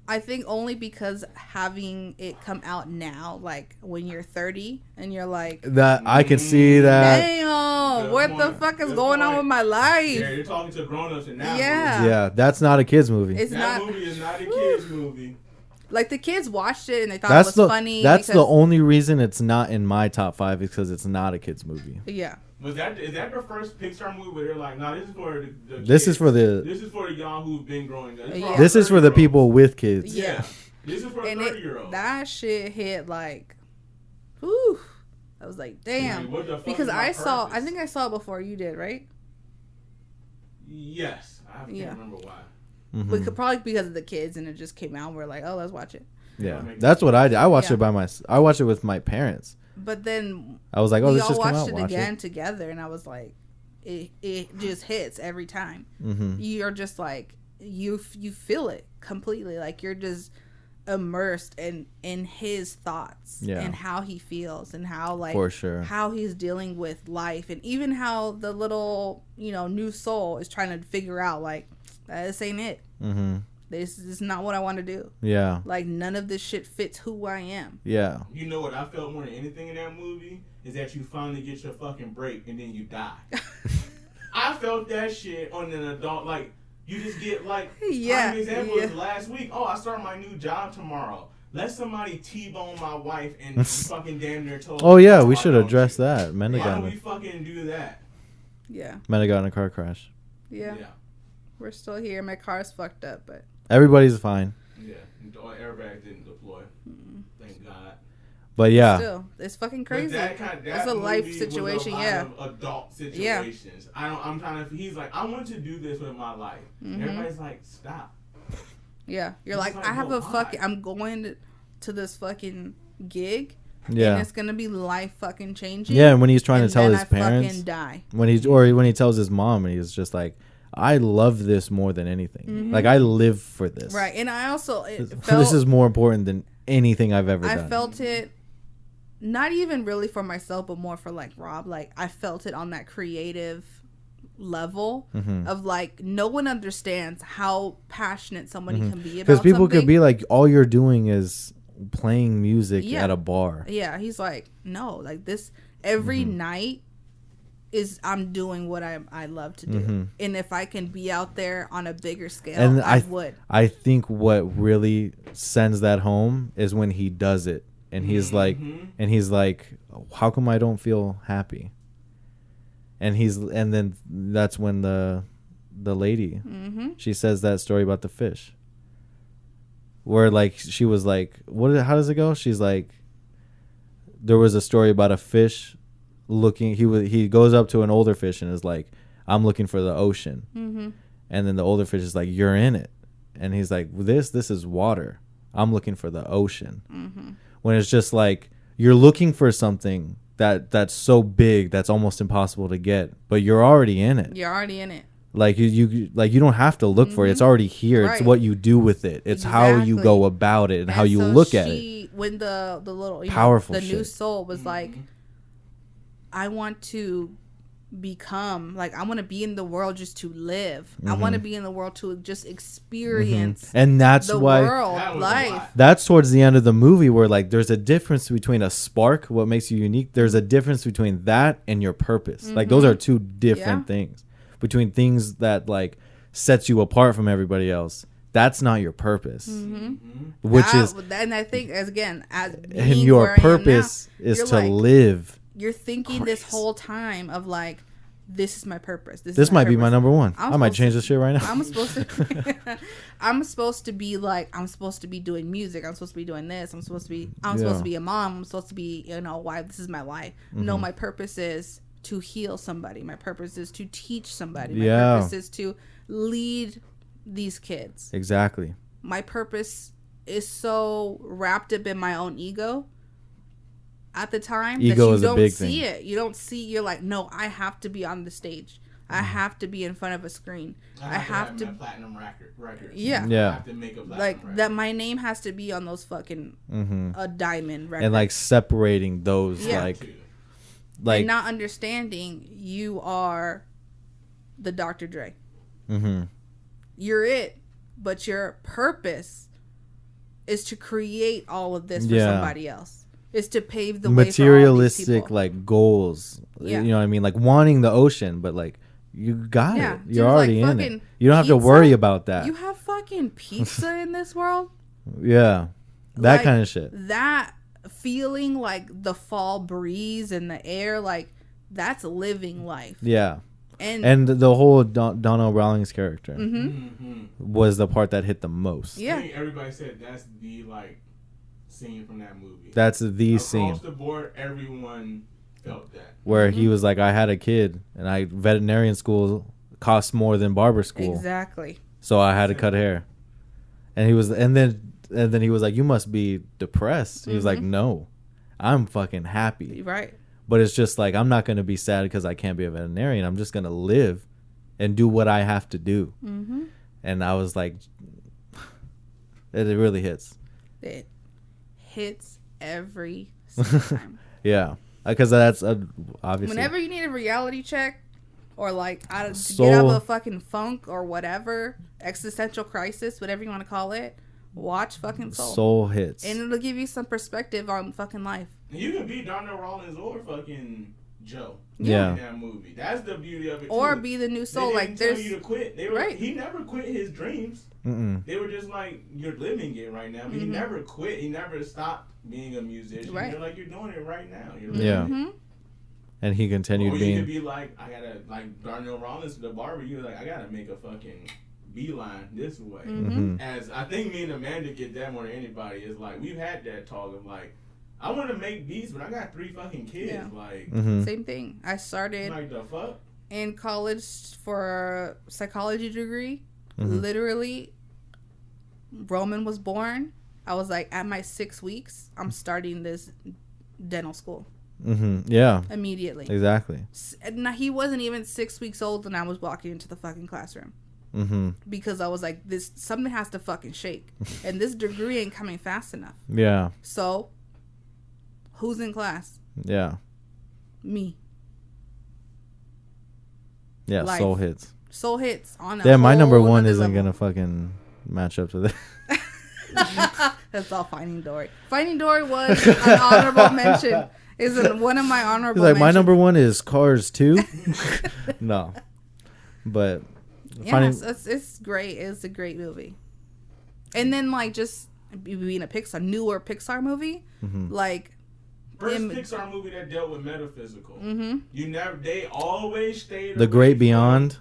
I think only because having it come out now, like when you're 30 and you're like, That I can see that. damn, Good what the point. fuck is Good going on point. with my life? Yeah, you're talking to grown-ups in that Yeah. movie. Yeah, that's not a kids movie. It's That not movie is not a kids movie. like the kids watched it and they thought That's it was funny. That's the because- only reason it's not in my top 5 is because it's not a kids movie. Yeah. Is that the first Pixar movie where they're like, nah, this is for the This kids. is for the This is for the y'all who've been growing up. Yeah. this is for the 30-year-olds. people with kids. Yeah. This is for And 30-year-olds. that shit hit like, whew. I was like, damn. What the fuck Because is my I purpose? think I saw it before you did, right? Yes. I can't Yeah. remember why. Mhm. But probably because of the kids and it just came out and we're like, oh, let's watch it. Yeah, that's what I did. I watched Yeah. it I watched it with my parents. But then I was like, oh, we this all just came watched out. it Watch again it. together and I was like, it just hits every time. Mm-hmm. You're just like you feel it completely, like you're just immersed in his thoughts and how he feels and how like for sure how he's dealing with life, and even how the little new soul is trying to figure out like this ain't it. Mm-hmm. This is not what I want to do. Yeah, like none of this shit fits who I am. Yeah. You know what I felt more than anything in that movie is that you finally get your fucking break and then you die. I felt that shit on an adult, like you just get like, prime example is last week. Oh, I start my new job tomorrow. Let somebody T-bone my wife and fucking damn near told. Oh yeah, we should address that. Why don't we fucking do that? Yeah. Menda got in a car crash. Yeah. We're still here. My car's fucked up, but everybody's fine. Yeah, airbags didn't deploy. Thank God. But yeah, still, it's fucking crazy. That's a life situation. Of adult situations. I'm trying to. He's like, I want to do this with my life. Everybody's like, stop. Yeah, you're like, I have I'm going to this fucking gig. Yeah, and it's gonna be life fucking changing. Yeah, and when he's trying to tell his parents, fucking die. when he tells his mom, and he's just like, I love this more than anything. Mm-hmm. Like I live for this. Right, and I also this is more important than anything I've ever done. I felt it. Not even really for myself, but more for like Rob. Like I felt it on that creative level of like no one understands how passionate somebody can be about. Because people could be like, all you're doing is playing music at a bar. Yeah, he's like, no, like this every night is I'm doing what I love to do, and if I can be out there on a bigger scale, and I would. I think what really sends that home is when he does it. And he's like, how come I don't feel happy? And then that's when the lady, she says that story about the fish, where like she was like, how does it go? She's like, there was a story about a fish looking. He goes up to an older fish and is like, I'm looking for the ocean, and then the older fish is like, you're in it, and he's like, this is water. I'm looking for the ocean. When it's just like you're looking for something that's so big that's almost impossible to get, but you're already in it. You're already in it. Like you don't have to look for it. It's already here. Right. It's what you do with it. It's how you go about it and how you look at it. When the little powerful the new soul was like, I want to become like I want to be in the world just to live. I want to be in the world to just experience and that's the why world life. That's towards the end of the movie where like there's a difference between a spark, what makes you unique. There's a difference between that and your purpose. Like those are two different things. Between things that like sets you apart from everybody else, that's not your purpose. Which is, and I think as and your purpose is to live. You're thinking this whole time of like, this is my purpose. This might be my number one. I might change this shit right now. I'm supposed to. I'm supposed to be like. I'm supposed to be doing music. I'm supposed to be doing this. I'm supposed to be a mom. I'm supposed to be wife. This is my life. No, my purpose is to heal somebody. My purpose is to teach somebody. My purpose is to lead these kids. Exactly. My purpose is so wrapped up in my own ego. At the time, ego that is you a big don't see thing. it. You don't see. You're like, no, I have to be on the stage. I have to be in front of a screen. I have to my platinum records. Yeah. I have to make a platinum record. That. My name has to be on those fucking a diamond record. And like separating those like and not understanding you are the Dr. Dre. You're it, but your purpose is to create all of this for somebody else. Is to pave the way for all these people. Like goals. You know what I mean? Like wanting the ocean, but like you got it. You're already in it. You don't have to worry about that. You have fucking pizza in this world? Yeah. That kind of shit. That feeling like the fall breeze in the air, like that's living life. Yeah. And the whole Donnell Rawlings character was the part that hit the most. Yeah. I think everybody said that's the scene from that movie. That's the scene. Across the board, everyone felt that. Where he was like, I had a kid, and veterinarian school costs more than barber school. Exactly. So I had to cut hair. And he was, and then he was like, you must be depressed. He was like, no, I'm fucking happy. Right. But it's just like, I'm not going to be sad because I can't be a veterinarian. I'm just going to live and do what I have to do. Mm-hmm. And I was like, it really hits. It hits every single time. Yeah. Because that's obviously. Whenever you need a reality check or like to get out of Soul. a fucking funk or whatever, existential crisis, whatever you want to call it, watch fucking Soul. Soul hits. And it'll give you some perspective on fucking life. You can be Darnell Rollins or fucking Joe. Yeah. In that movie. That's the beauty of it. Or too. be the new They Soul. didn't Like tell there's you to quit. They were, right. He never quit his dreams. Mm-mm. They were just like, you're living it right now. But he never quit. He never stopped being a musician. Right. You're like, you're doing it right now. You're Yeah. Mm-hmm. And he continued or being. you could be like, I gotta, like Darnell Rollins, the barber. You're like, I gotta make a fucking beeline this way. Mm-hmm. As I think me and Amanda get that more than anybody. Is like, we've had that talk of like, I want to make beats, but I got 3 fucking kids. Yeah. Like, Mm-hmm. Same thing. I started like the fuck. in college for a psychology degree. Mm-hmm. Literally, Roman was born. I was like, at my 6 weeks, I'm starting this dental school Mm-hmm. Yeah. immediately. Exactly. And he wasn't even 6 weeks old when I was walking into the fucking classroom. Mm-hmm. Because I was like, this something has to fucking shake. And this degree ain't coming fast enough. Yeah. So, who's in class? Yeah. Me. Yeah. Life. Soul hits. Soul hits on a Yeah. My number whole one nother isn't level. gonna fucking match up to that. That's all Finding Dory. Finding Dory was an honorable mention. Is one of my honorable He's like, my mentions. number one is Cars 2. No. But Yes, it's great. It's a great movie. And then like just being a Pixar, newer Pixar movie, like First him- Pixar movie that dealt with metaphysical. Mm-hmm. You never. They always stayed. The away Great from- Beyond.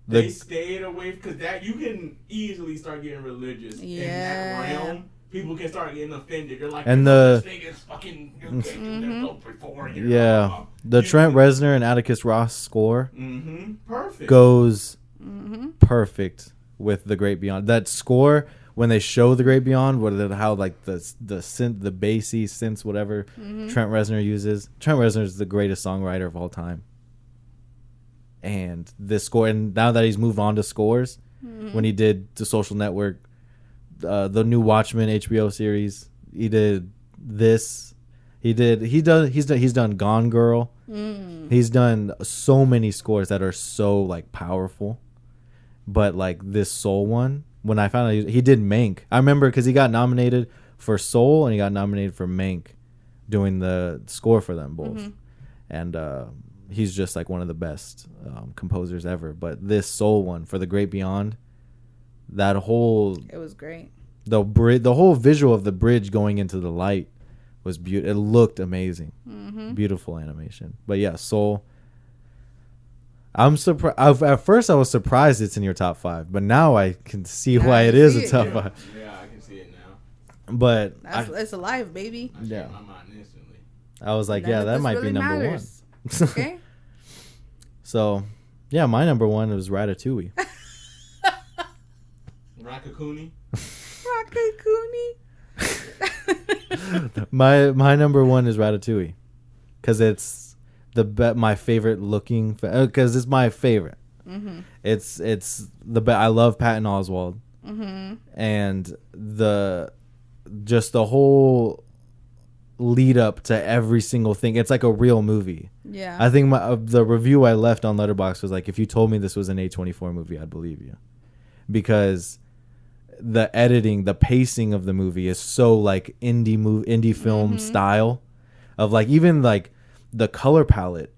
They stayed away because that you can easily start getting religious in Yeah. that realm. People can start getting offended. They're like, And this thing is fucking. You can't do Mm-hmm. that before you. Yeah. The Trent Reznor and Atticus Ross score Mm-hmm. Perfect. goes Mm-hmm. perfect with The Great Beyond. That score, when they show The Great Beyond, how like the synth, the bassy synths, whatever Trent Reznor uses. Trent Reznor is the greatest songwriter of all time. And this score, and now that he's moved on to scores, when he did The Social Network, the new Watchmen HBO series, he did this. He's done Gone Girl. He's done so many scores that are so like powerful. But like this Soul one, when I found out he did Mank, I remember because he got nominated for Soul and he got nominated for Mank, doing the score for them both. And he's just like one of the best composers ever. But this Soul one for The Great Beyond, that whole It was great. the whole visual of the bridge going into the light was beautiful. It looked amazing. Beautiful animation. But yeah, Soul. I'm surprised. At first, I was surprised it's in your top 5, but now I can see Now why you it is see a it. top Yeah. 5. Yeah, I can see it now. But It's alive, baby. I Yeah. changed my mind instantly. I was like, None yeah, of that this might really be number matters. 1. Okay. So, yeah, my number 1 was Ratatouille. Rakakuni. Rocket Cooney. my number 1 is Ratatouille, because it's my favorite looking. Because it's my favorite. It's the I love Patton Oswalt, and the whole lead up to every single thing. It's like a real movie. Yeah. I think the review I left on Letterboxd was like, if you told me this was an A24 movie, I'd believe you, because the editing, the pacing of the movie is so like indie film style, of like even like the color palette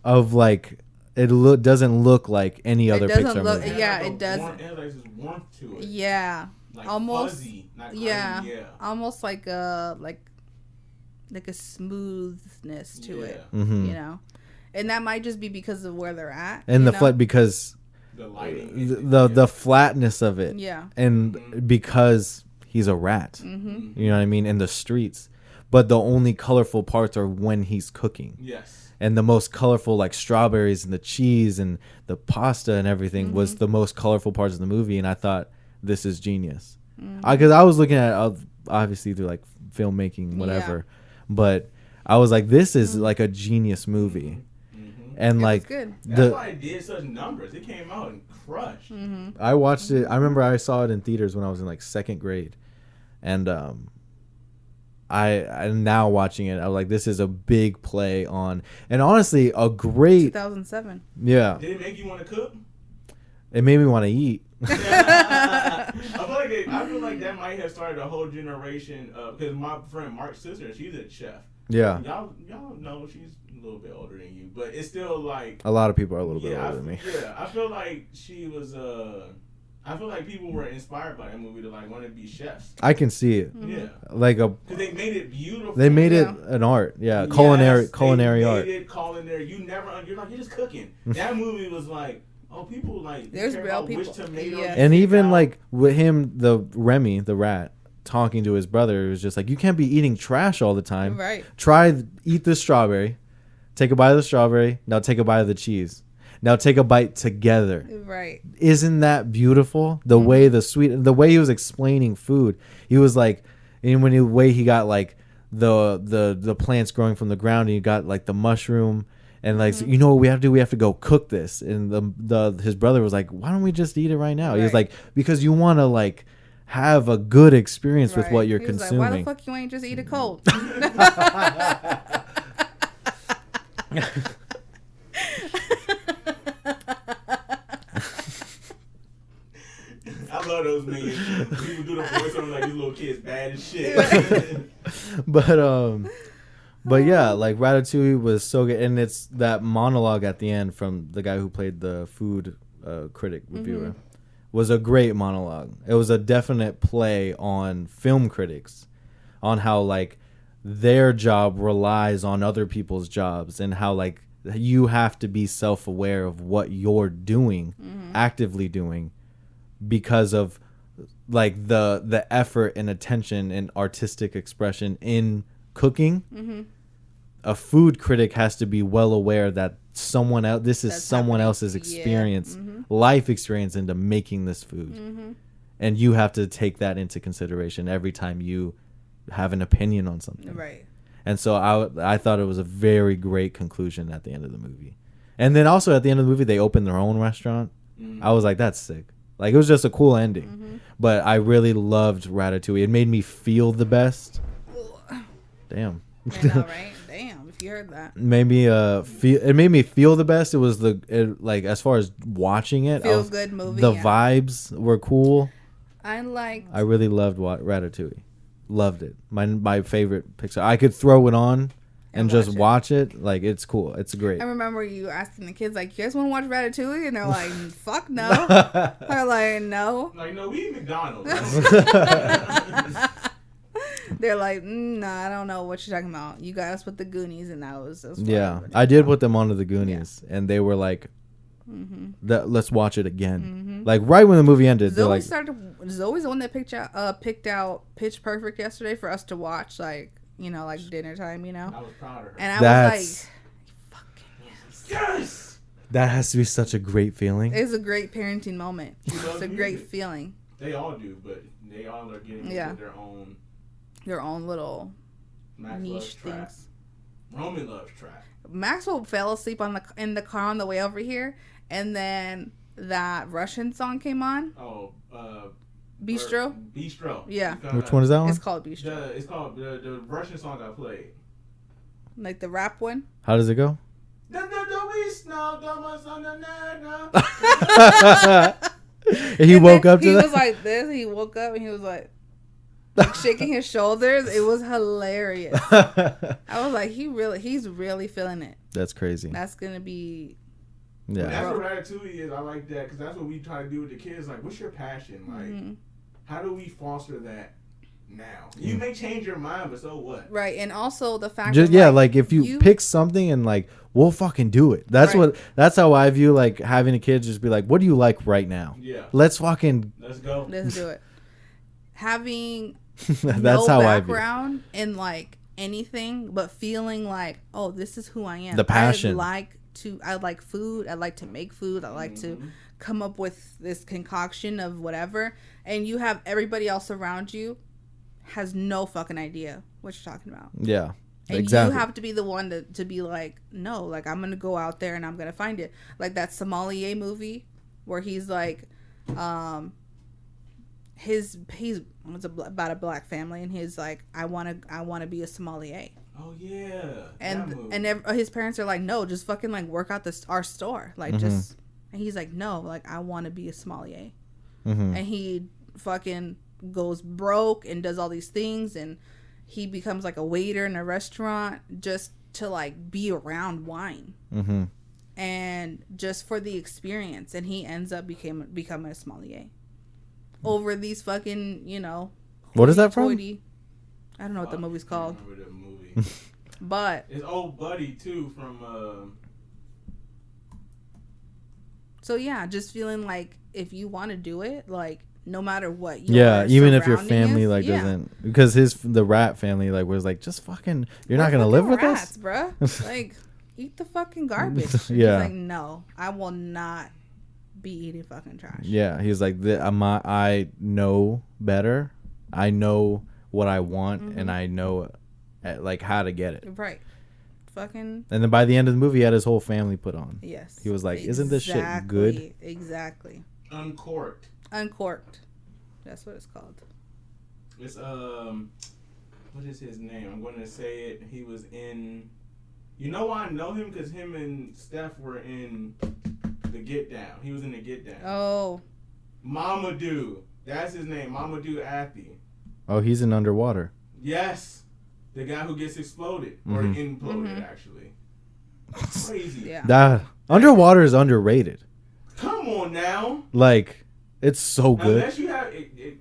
of like it doesn't look like any other doesn't Pixar look- movie. Yeah, like it a does. Warmth, it has like this warmth to it. Yeah. Like Almost. fuzzy, not Yeah. grimy, yeah. Almost like a smoothness to it. Mhm. You know, and that might just be because of where they're at. And you the know? flat, because The lighting. the flatness of it. Yeah. And because he's a rat, you know what I mean, in the streets. But the only colorful parts are when he's cooking. Yes. And the most colorful, like strawberries and the cheese and the pasta and everything, was the most colorful parts of the movie. And I thought, this is genius. Because I was looking at, obviously, through like filmmaking, whatever. But I was like, this is like a genius movie. And like good. That's why it did such numbers. It came out and crushed. I watched it. I remember I saw it in theaters when I was in like second grade, and I'm now watching it. I was like, this is a big play on, and honestly, a great 2007. Yeah. Did it make you want to cook? It made me want to eat. I feel like that might have started a whole generation. Because my friend Mark's sister, she's a chef. Yeah. Y'all know she's a little bit older than you, but it's still like A lot of people are a little bit older than me. Yeah, I feel like she was. I feel like people were inspired by that movie to like want to be chefs. I can see it. Yeah, like because they made it beautiful. They made it an art. Yeah, culinary art. They made it culinary. You're like you're just cooking. That movie was like. Oh, people like there's real people, and even like with him, Remy, the rat, talking to his brother, it was just like, you can't be eating trash all the time. Right. Eat this strawberry, take a bite of the strawberry. Now take a bite of the cheese. Now take a bite together. Right. Isn't that beautiful? The way the way he was explaining food, he was like, and when the way he got like the plants growing from the ground, and you got like the mushroom. And like, so, you know what we have to do? We have to go cook this. And his brother was like, why don't we just eat it right now? He was like, because you want to like have a good experience with what you're consuming. Like, why the fuck you ain't just eat it cold? I love those memes. People do the voice on like these little kids bad as shit. But yeah, like Ratatouille was so good, and it's that monologue at the end from the guy who played the food critic reviewer was a great monologue. It was a definite play on film critics, on how like their job relies on other people's jobs, and how like you have to be self-aware of what you're doing, actively doing, because of like the effort and attention and artistic expression in cooking. A food critic has to be well aware that someone else, this is someone else's experience, life experience into making this food. And you have to take that into consideration every time you have an opinion on something. Right. And so I thought it was a very great conclusion at the end of the movie. And then also at the end of the movie, they opened their own restaurant. I was like, that's sick. Like, it was just a cool ending. But I really loved Ratatouille. It made me feel the best. Damn. I know, right? Damn, if you heard that. It made me feel the best. It was like as far as watching it, Feel good movie. The vibes were cool. I really loved Ratatouille. Loved it. My favorite Pixar. I could throw it on and just watch it. Like, it's cool. It's great. I remember you asking the kids, like, you guys want to watch Ratatouille? And they're like, fuck no. They're like, no. Like, no, we eat McDonald's. They're like, nah, I don't know what you're talking about. You got us with the Goonies, and that was yeah. I did put them onto the Goonies, and they were like, let's watch it again. Like right when the movie ended, Zoe's the one that picked out Pitch Perfect yesterday for us to watch, like, you know, like dinner time, you know. I was proud of her. And I was like, fucking yes. That has to be such a great feeling. It's a great parenting moment. It's a great feeling. They all do, but they all are getting into their own little Max niche things. Roman loves trap. Maxwell fell asleep in the car on the way over here, and then that Russian song came on. Oh, Bistro. Bistro. Yeah. Which one is that one? It's called Bistro. It's called the Russian song I played. Like the rap one. How does it go? He woke up to that. He was like this. He woke up and he was like shaking his shoulders. It was hilarious. I was like, he's really feeling it. That's crazy. That's gonna be. Yeah. That's what Ratatouille is. I like that because that's what we try to do with the kids. Like, what's your passion? Like, how do we foster that now? You may change your mind, but so what? Right, and also the fact that, like if you pick something and like we'll fucking do it. That's that's how I view like having a kid. Just be like, what do you like right now? Yeah. Let's go. Let's do it. Having that's how background in like anything, but feeling like, oh, this is who I am. The passion. I like food. I like to make food. I like to come up with this concoction of whatever. And you have everybody else around you has no fucking idea what you're talking about. Yeah. And exactly. you have to be the one to be like, no, like, I'm going to go out there and I'm going to find it. Like that Sommelier movie where he's like, it's about a black family and he's like, I want to be a sommelier. Oh yeah. And his parents are like, no, just fucking like work out our store. Like just, and he's like, no, like I want to be a sommelier. And he fucking goes broke and does all these things and he becomes like a waiter in a restaurant just to like be around wine and just for the experience, and he ends up becoming a sommelier over these fucking, you know, what is that from? I don't know what the movie's called. I remember the movie. But it's old buddy too from so yeah, just feeling like if you want to do it, like no matter what, even if your family is, like doesn't, because the rat family like was like, just fucking, you're not gonna live with rats, us, bro. Like eat the fucking garbage. Yeah. He's like, no, I will not be eating fucking trash. Yeah, he's like, I know better. I know what I want, and I know like how to get it. Right. Fucking. And then by the end of the movie, he had his whole family put on. Yes. He was like, isn't this shit good? Exactly. Uncorked. That's what it's called. It's what is his name? I'm going to say it. He was in. You know why I know him? Because him and Steph were in The Get Down. He was in The Get Down. Oh. Mamadou. That's his name. Mamadou Athie. Oh, he's in Underwater. Yes. The guy who gets exploded. Or imploded, actually. Crazy. Yeah. That Underwater is underrated. Come on now. Like, it's so good. Unless you have it,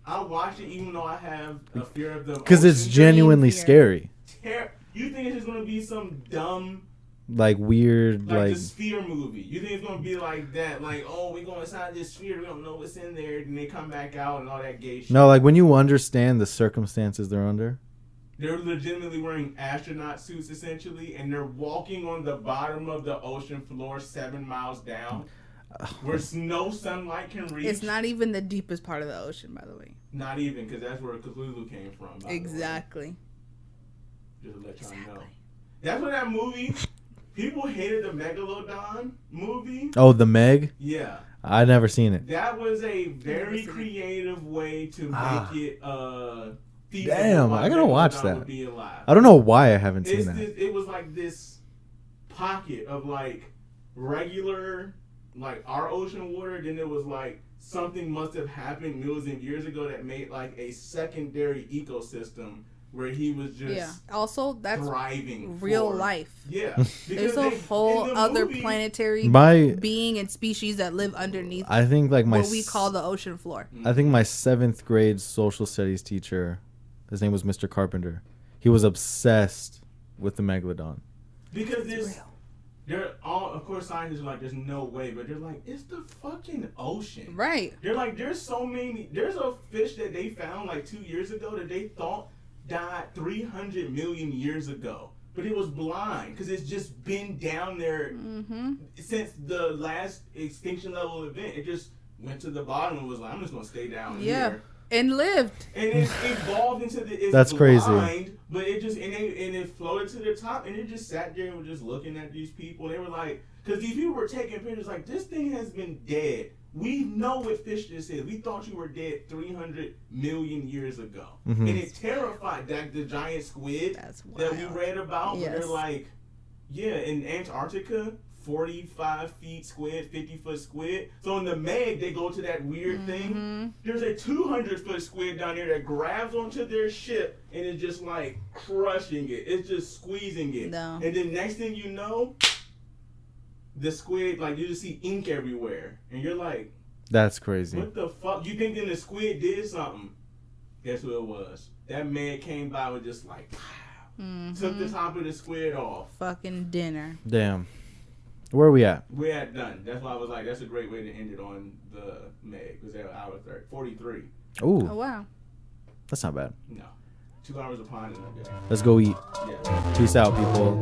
I'll watch it even though I have a fear of the because it's genuinely scary. You think it's just gonna be some dumb, like weird, like the Sphere movie? You think it's gonna be like that? Like, oh, we go inside this sphere, we don't know what's in there, and they come back out and all that gay shit. No, like when you understand the circumstances they're under. They're legitimately wearing astronaut suits essentially, and they're walking on the bottom of the ocean floor 7 miles down. Where no sunlight can reach. It's not even the deepest part of the ocean, by the way. Not even, because that's where Cthulhu came from. Exactly. Just to let y'all know. That's what that movie. People hated the Megalodon movie. Oh, the Meg. Yeah. I never seen it. That was a very creative way to make it. Damn, I gotta watch that. I don't know why I haven't seen that. It was like this pocket of like regular. Like our ocean water, then it was like something must have happened millions of years ago that made like a secondary ecosystem where he was just also that's thriving real life. Yeah, there's a whole other planetary being and species that live underneath. I think like what we call the ocean floor. I think my 7th grade social studies teacher, his name was Mr. Carpenter. He was obsessed with the Megalodon. Because this. They're all, of course, scientists are like, there's no way, but they're like, it's the fucking ocean. Right. They're like, there's so many, there's a fish that they found like 2 years ago that they thought died 300 million years ago. But it was blind because it's just been down there since the last extinction level event. It just went to the bottom and was like, I'm just going to stay down here. And lived. And it evolved into it's That's blind, crazy. But it just, and it floated to the top, and it just sat there and was just looking at these people. They were like, because these people were taking pictures like, this thing has been dead. We know what fish this is. We thought you were dead 300 million years ago. And it terrified the giant squid that we read about. Yes. But they're like, yeah, in Antarctica, 45 feet squid, 50-foot squid. So in the Meg, they go to that weird thing. There's a 200-foot squid down there that grabs onto their ship and is just like crushing it. It's just squeezing it. No. And then next thing you know, the squid, like you just see ink everywhere. And you're like, that's crazy. What the fuck? You think then the squid did something? Guess who it was? That man came by with just like, took the top of the squid off. Fucking dinner. Damn. Where are we at? We're at done. That's why I was like, that's a great way to end it on the Meg. Because they're hour 43. Ooh. Oh, wow. That's not bad. No. 2 hours upon it. Let's go eat. Yeah. Peace out, people.